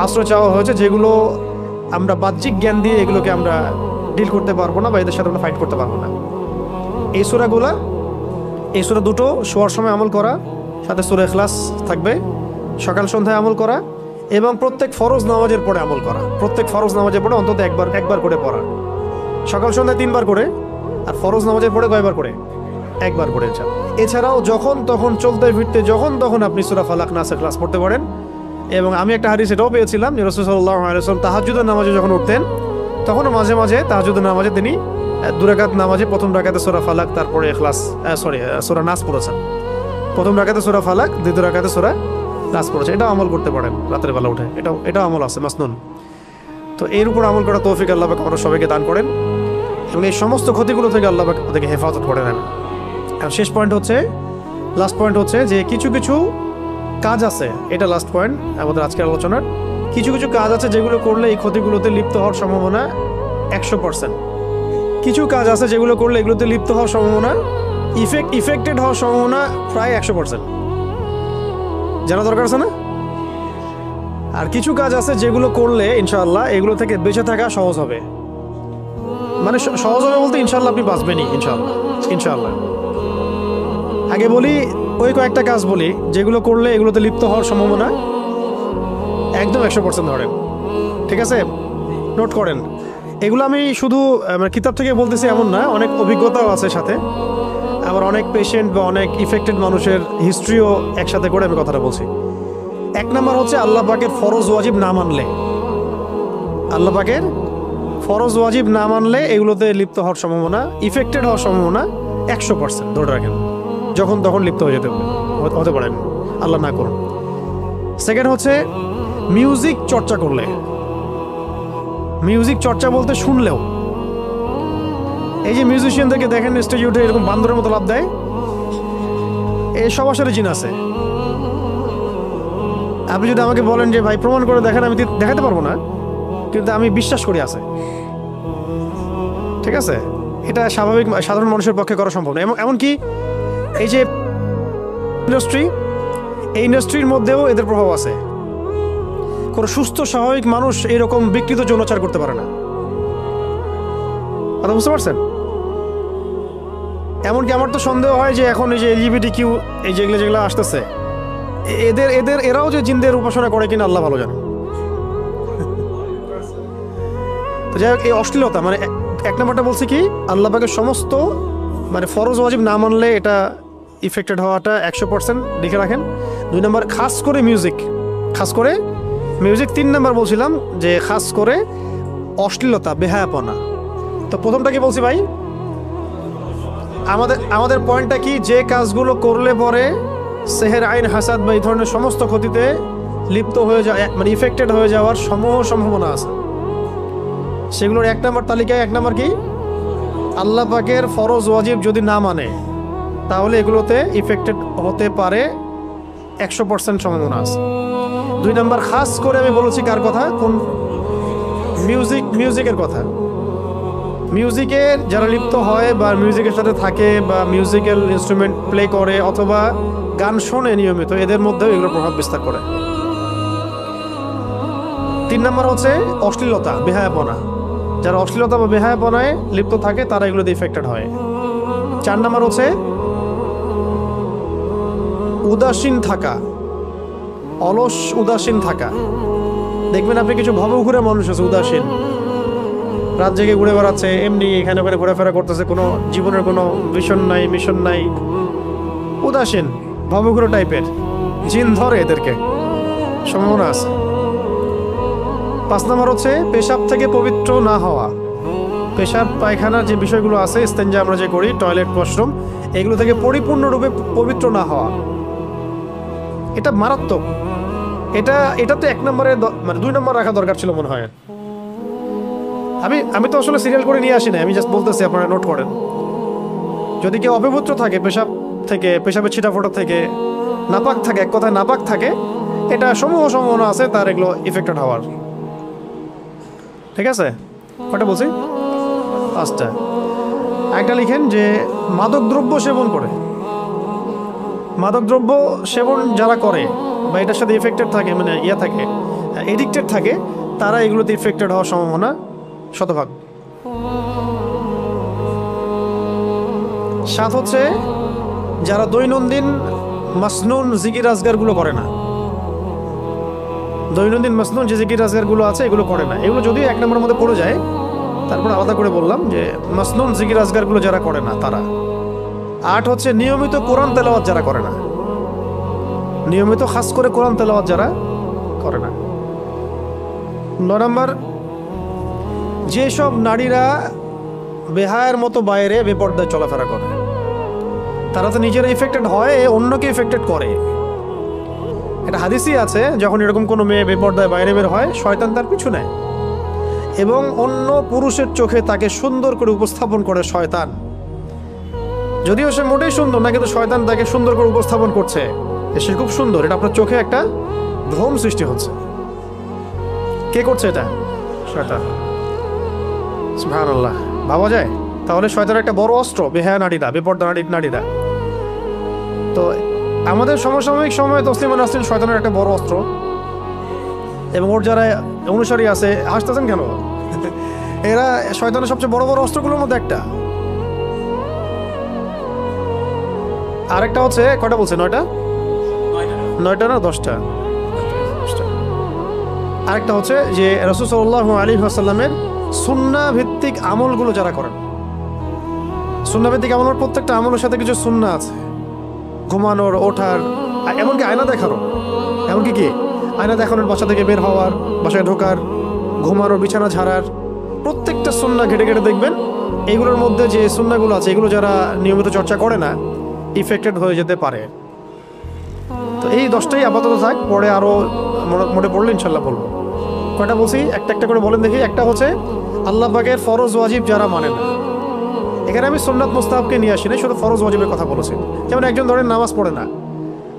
আশ্রয় চাওয়া হয়েছে, যেগুলো আমরা বাহ্যিক জ্ঞান দিয়ে এগুলোকে আমরা ডিল করতে পারবো না, বা এদের সাথে আমরা ফাইট করতে পারবো না। এই সূরা দুটো শোয়ার সময় আমল করা, সাথে সূরা ইখলাস থাকবে, সকাল সন্ধ্যায় আমল করা, এবং প্রত্যেক ফরজ নামাজের পরে আমল করা। প্রত্যেক ফরজ নামাজের পরে অন্তত একবার করে পড়া, সকাল সন্ধ্যায় 3বার করে, আর ফরজ নামাজের পরে কয়বার করে? 1বার করে। এছাড়াও যখন তখন চলতে ফিরতে যখন তখন আপনি সূরা ফালাক, নাস, ইখলাস পড়তে পারেন। এবং আমি একটা হাদিস এটাও পেয়েছিলাম যে রাসূল সাল্লাল্লাহু আলাইহি ওয়াসাল্লাম তাহাজ্জুদের নামাজে যখন উঠতেন, তখনও মাঝে মাঝে তাহাজ্জুদের নামাজে তিনি 2 রাকাত নামাজে প্রথম রাকাতে সূরা ফালাক, তারপরে ইখলাস, সূরা নাস পড়েছেন। প্রথম রাকাতে সূরা ফালাক, দ্বিতীয় রাকাতে সূরা নাস পড়েছেন। এটা আমল করতে পারেন রাতের বেলা উঠে, এটাও আমল আছে মাসনুন। তো এর উপর আমল করা তৌফিক আল্লাহ পাক আমরা সবাইকে দান করেন, এবং এই সমস্ত ক্ষতিগুলো থেকে আল্লাহ পাক আমাদেরকে হেফাজত করে নেন। আর শেষ পয়েন্ট হচ্ছে, লাস্ট পয়েন্ট হচ্ছে যে কিছু কাজ আছে, এটা লাস্ট পয়েন্ট আমাদের আজকের আলোচনার। কিছু কাজ আছে যেগুলো করলে এই ক্ষতিগুলোতে লিপ্ত হওয়ার সম্ভাবনা 100%। কিছু কাজ আছে যেগুলো করলে এগুলোতে লিপ্ত হওয়ার সম্ভাবনা, ইফেক্টেড হওয়ার সম্ভাবনা প্রায় 100%। জানা দরকার আছে না? আর কিছু কাজ আছে যেগুলো করলে ইনশাআল্লাহ এগুলো থেকে বেঁচে থাকা সহজ হবে। মানে সহজ হবে বলতে ইনশাআল্লাহ আপনি বাঁচবেনই, ইনশাআল্লাহ। আগে বলি, ওই কয়েকটা কাজ বলি যেগুলো করলে এগুলোতে লিপ্ত হওয়ার সম্ভাবনা একদম 100% ধরেন। ঠিক আছে? নোট করেন। এগুলো আমি শুধু কিতাব থেকে বলতেছি এমন না, অনেক অভিজ্ঞতাও আছে সাথে, আবার অনেক পেশেন্ট বা অনেক ইফেক্টেড মানুষের হিস্ট্রিও একসাথে করে আমি কথাটা বলছি। 1 নম্বর হচ্ছে আল্লাহ পাকের ফরজ ওয়াজিব না মানলে, আল্লাহ পাকের ফরজ ওয়াজিব না মানলে এগুলোতে লিপ্ত হওয়ার সম্ভাবনা, ইফেক্টেড হওয়ার সম্ভাবনা 100% ধরে রাখেন। যখন তখন লিপ্ত হয়ে হতে পারেন, আল্লাহ না করুন। সেকেন্ড হচ্ছে মিউজিক চর্চা করলে, মিউজিক চর্চা বলতে শুনলেও, এই যে মিউজিশিয়ানদেরকে দেখেন স্টেজে উঠে এরকম বান্দরের মতো লাফ দেয়, এই সব আসলে জিন আছে। আপনি যদি আমাকে বলেন যে ভাই প্রমাণ করে দেখেন, আমি দেখাতে পারবো না, কিন্তু আমি বিশ্বাস করি আছে। ঠিক আছে, এটা স্বাভাবিক সাধারণ মানুষের পক্ষে করা সম্ভব না। এমনকি এই যে ইন্ডাস্ট্রি, এই ইন্ডাস্ট্রির মধ্যেও এদের প্রভাব আছে। কোনো সুস্থ স্বাভাবিক মানুষ এরকম বিকৃত যৌনাচার করতে পারে না। কথা বুঝতে পারছেন? এমনকি আমার তো সন্দেহ হয় যে এখন এই যে LGBTQ এই যেগুলো আসতেছে, এরাও যে জিনদের উপাসনা করে কিনা আল্লাহ ভালো জানে। তো যাই হোক, এই অশ্লীলতা মানে এক নম্বরটা বলছি কি, আল্লাহ পাকের সমস্ত মানে ফরজ ওয়াজিব না মানলে এটা ইফেক্টেড হওয়াটা 100% লিখে রাখেন। 2 নম্বর খাস করে মিউজিক, খাস করে মিউজিক। 3 নম্বর বলছিলাম যে খাস করে অশ্লীলতা, বেহায়াপনা। তো প্রথমটা কি বলছি ভাই, আমাদের পয়েন্টটা কি, যে কাজগুলো করলে পরে সেহের আইন হাসাদ বা এই ধরনের সমস্ত ক্ষতিতে লিপ্ত হয়ে যায়, মানে ইফেক্টেড হয়ে যাওয়ার সম্ভাবনা আছে, সেগুলোর 1 নম্বর তালিকায় 1 নম্বর কি, আল্লাহ পাকের ফরজ ওয়াজিব যদি না মানে তাহলে এগুলোতে ইফেক্টেড হতে পারে, 100% সম্ভাবনা আছে। 2 নম্বর খাস করে আমি বলেছি কার কথা, কোন মিউজিকের কথা। মিউজিকের যারা লিপ্ত হয় বা মিউজিকের সাথে থাকে বা মিউজিক্যাল ইনস্ট্রুমেন্ট প্লে করে অথবা গান শোনে নিয়মিত, এদের মধ্যেও এগুলো প্রভাব বিস্তার করে। 3 নম্বর হচ্ছে অশ্লীলতা, বেহায়াপনা। যারা অশ্লীলতা বা বেহায়াপনায় লিপ্ত থাকে তারা এগুলোতে ইফেক্টেড হয়। 4 নম্বর হচ্ছে উদাসীন থাকা, অলস উদাসীন থাকা। দেখবেন আপনি কিছু ভবঘুরে মানুষ আছে উদাসীন, রাত জেগে ঘুরে বেড়াচ্ছে, এমনি এখানে ওখানে ঘোরাফেরা করতেছে, কোনো জীবনের কোনো ভিশন নাই, মিশন নাই, উদাসীন ভবঘুরে টাইপের। জিন ধরে এদেরকে, সম্ভাবনা আছে। 5 নম্বর হচ্ছে পেশাব থেকে পবিত্র না হওয়া। পেশাব পায়খানার যে বিষয়গুলো আছে, ইস্তেঞ্জা আমরা যে করি, টয়লেট ওয়াশরুম, এগুলো থেকে পরিপূর্ণরূপে পবিত্র না হওয়া, এটা মারাত্মক। এটা তো 1 নম্বরে, মানে 2 নম্বর রাখা দরকার ছিল মনে হয়। আমি তো আসলে সিরিয়াল করে নিয়ে আসি না, আমি জাস্ট বলতেছি, আপনারা নোট করেন। যদি কেউ অপবিত্র থাকে পেশাব থেকে, পেশাবের ছিটা ফোটা থেকে, নাপাক থাকে, এক কথায় নাপাক থাকে, এটা সম্ভাবনা আছে তার এগুলো ইফেক্টেড হওয়ার। ঠিক আছে, কটা বলছি? 5টা। একটা লিখেন যে মাদকদ্রব্য সেবন করে, মাদকদ্রব্য সেবন যারা করে বা এটার সাথে ইফেক্টেড থাকে, মানে থাকে, এডিক্টেড থাকে, তারা এগুলোতে ইফেক্টেড হওয়ার সম্ভাবনা 100%। 7 হচ্ছে যারা দৈনন্দিন মাসনুন জিকির আজগারগুলো করে না, দৈনন্দিন মাসনুন যে জিকির আজগারগুলো আছে এগুলো করে না। এগুলো যদিও 1 নম্বরের মধ্যে পড়ে যায়, তারপর আলাদা করে বললাম যে মাসনুন জিকির আজগারগুলো যারা করে না তারা। 8 হচ্ছে নিয়মিত কোরআন তেলাওয়াত যারা করে না, নিয়মিত খাস করে কোরআন তেলাওয়াত যারা করে না। 9 নম্বর, যেসব নারীরা বেহায়ের মতো বাইরে বেপর্দায় চলাফেরা করে, তারা তো নিজেরা ইফেক্টেড হয়, অন্যকে ইফেক্টেড করে। এটা হাদিসই আছে, যখন এরকম কোনো মেয়ে বেপর্দায় বাইরে বের হয়, শয়তান তার পিছু নেয় এবং অন্য পুরুষের চোখে তাকে সুন্দর করে উপস্থাপন করে শয়তান। যদিও সে মোটেই সুন্দর না, কিন্তু শয়তান তাকে সুন্দর করে উপস্থাপন করছে, সে খুব সুন্দর, এটা আপনার চোখে একটা ভ্রম সৃষ্টি হচ্ছে। কে করছে এটা? শয়তান। সুবহানাল্লাহ, ভাবা যায়? তাহলে শয়তানের একটা বড় অস্ত্র বেহায়া নারীরা, বেপর্দা নারীরা। তো আমাদের সমসাময়িক সময়ে তসলিমা নাসরিন শয়তানের একটা বড় অস্ত্র, এবং ওর যারা অনুসারী আছে, হাসতেছেন কেন? এরা শয়তানের সবচেয়ে বড় বড় অস্ত্রগুলোর মধ্যে একটা। আরেকটা হচ্ছে, কয়টা বলছে? 9টা না 10টা? আরেকটা হচ্ছে যে রাসূল সাল্লাল্লাহু আলাইহি ওয়াসাল্লামের সুন্নাহ ভিত্তিক আমলগুলো যারা করেন। সুন্নাহ ভিত্তিক আমলের প্রত্যেকটা আমলের সাথে কিছু সুন্নাহ আছে, ঘুমানোর, ওঠার, এমনকি আয়না দেখারও। এমনকি কি আয়না দেখানোর, বাসা থেকে বের হওয়ার, বাসায় ঢোকার, ঘুমানোর, বিছানা ঝাড়ার, প্রত্যেকটা সুন্নাহ ঘেটে ঘেটে দেখবেন এইগুলোর মধ্যে যে সুন্নাহগুলো আছে, এগুলো যারা নিয়মিত চর্চা করে না ইফেক্টেড হয়ে যেতে পারে। তো এই 10টাই আপাতত থাক, পরে আরও মোটে পড়লে ইনশাল্লাহ বলবো। কয়টা বলছি একটা একটা করে বলেন দেখি। একটা হচ্ছে আল্লাহ পাকের ফরজ ওয়াজিব যারা মানে না। এখানে আমি সুন্নাত মুস্তাহাবকে নিয়ে আসি না, শুধু ফরজ ওয়াজিবের কথা বলেছি। যেমন একজন ধরেন নামাজ পড়ে না,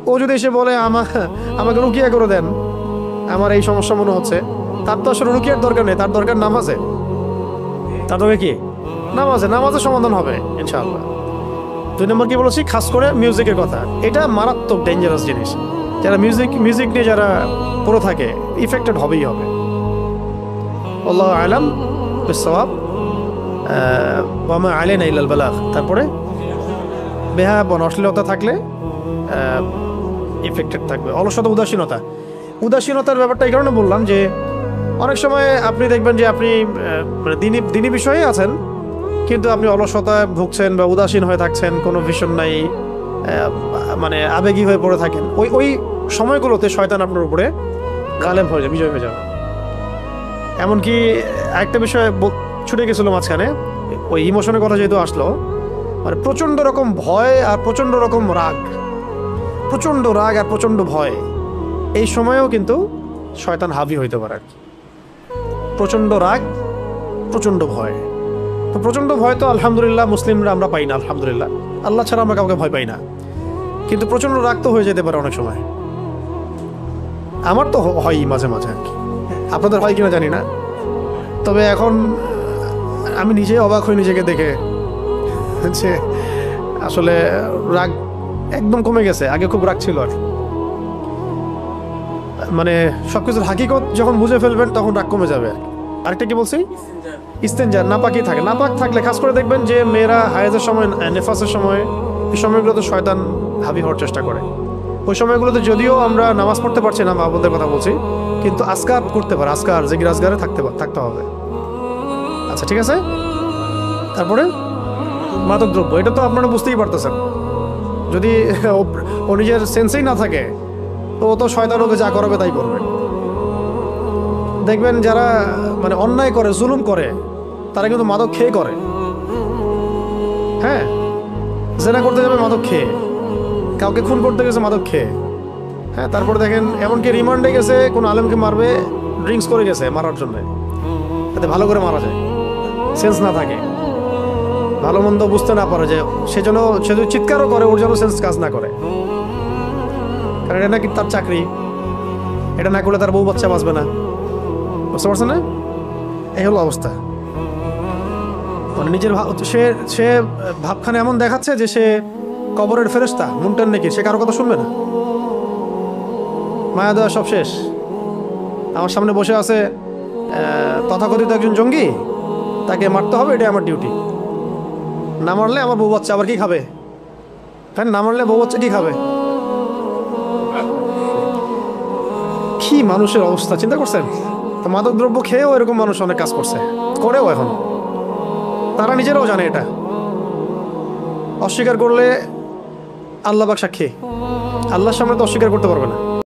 ও যদি এসে বলে আমাকে রুকিয়া করে দেন, আমার এই সমস্যা মনে হচ্ছে, তার তো আসলে রুকিয়ার দরকার নেই, তার দরকার নামাজে। তার দরকার কি? নামাজের সমাধান হবে ইনশাআল্লাহ। 2 নম্বর কি বলেছি, খাস করে মিউজিকের কথা। এটা মারাত্মক ডেঞ্জারাস জিনিস। যারা মিউজিক নিয়ে যারা পড়ে থাকে ইফেক্টেড হবেই হবে। আল্লাহু আ'লাম বিস-সাওয়াব। ওয়া মা আলাইনা ইল্লাল বালাগ। তারপরে বেহায়া অশ্লীলতা থাকলে ইফেক্টেড থাকবে। অলসতা, উদাসীনতার ব্যাপারটা এই কারণে বললাম যে অনেক সময় আপনি দেখবেন যে আপনি মানে দিনী বিষয়ে আছেন, কিন্তু আপনি অলসতায় ভুগছেন বা উদাসীন হয়ে থাকছেন, কোনো ভিশন নাই, মানে আবেগী হয়ে পড়ে থাকেন। ওই সময়গুলোতে শয়তান আপনার উপরে গালেব হয়ে যাবে, বিজয় হয়ে যাবে। এমনকি একটা বিষয় ছুটে গেছিল মাঝখানে, ওই ইমোশনের কথা যেহেতু আসলো, মানে প্রচণ্ড রকম ভয় আর প্রচণ্ড রকম রাগ আর প্রচণ্ড ভয়, এই সময়েও কিন্তু শয়তান হাবি হইতে পারে। প্রচণ্ড রাগ, প্রচণ্ড ভয়। তো প্রচণ্ড ভয় তো আলহামদুলিল্লাহ মুসলিমরা আমরা পাই না, আলহামদুলিল্লাহ আল্লাহ ছাড়া আমরা কাউকে ভয় পাই না। কিন্তু প্রচণ্ড রাগ তো হয়ে যেতে পারে অনেক সময়। আমার তো হয়ই মাঝে মাঝে আর কি, আপনাদের হয় কিনা জানি না। তবে এখন আমি নিজে অবাক হই নিজেকে দেখে যে আসলে রাগ একদম কমে গেছে। আগে খুব রাগ ছিল আর, মানে সবকিছুর হাকিকত যখন বুঝে ফেলবেন তখন রাগ কমে যাবে। আরেকটা কি বলছি, ইস্তেঞ্জা, নাপাকি থাকে। নাপাক থাকলে খাস করে দেখবেন যে মেয়েরা হায়েজের সময়, নেফাসের সময়, এই সময়গুলোতে শয়তান হাবি হওয়ার চেষ্টা করে। ওই সময়গুলোতে যদিও আমরা নামাজ পড়তে পারছি না, মা বোনদের কথা বলছি, কিন্তু আজকার করতে পারে, জিকির আজগারে থাকতে হবে। আচ্ছা ঠিক আছে। তারপরে মাদক দ্রব্য, এটা তো আপনারা বুঝতেই পারতেছেন। যদি ও নিজের সেন্সেই না থাকে তো ও তো শয়তান ওকে যা করাবে তাই করবে। দেখবেন যারা মানে অন্যায় করে, জুলুম করে, তারা কিন্তু মাদক খেয়ে করে। হ্যাঁ, জেনা করতে যাবে মাদক খেয়ে, কাউকে খুন করতে গেছে মাদক খেয়ে। হ্যাঁ, তারপরে দেখেন এমনকি রিমান্ডে গেছে, কোনো আলেমকে মারবে, ড্রিঙ্কস করে গেছে মারার জন্য, যাতে ভালো করে মারা যায়, সেন্স না থাকে, ভালো মন্দ বুঝতে না পারে, যে সে যদি চিৎকারও করে ওর যেন সেন্স কাজ না করে। কারণ এটা নাকি তার চাকরি, এটা না করলে তার বউ বাচ্চা বাঁচবে না। বুঝতে পারছেন না? এই হলো অবস্থা। মানে নিজের সে ভাবখানে এমন দেখাচ্ছে যে সে কবরের ফেরেশতা, মুনটার নাকি, সে কারো কথা শুনবে না। মায়া দেওয়া সব শেষ। আমার সামনে বসে আছে তথাকথিত একজন জঙ্গি, তাকে মারতে হবে, এটাই আমার ডিউটি। না মারলে আমার বউ বাচ্চা আবার কি খাবে? হ্যাঁ, না মারলে বউ বাচ্চা কি খাবে? কি মানুষের অবস্থা চিন্তা করছেন? তো মাদক দ্রব্য খেয়েও এরকম মানুষ অনেক কাজ করেও এখন। তারা নিজেরাও জানে এটা। অস্বীকার করলে আল্লাহ পাক সাক্ষী, আল্লাহর সামনে তো অস্বীকার করতে পারবে না।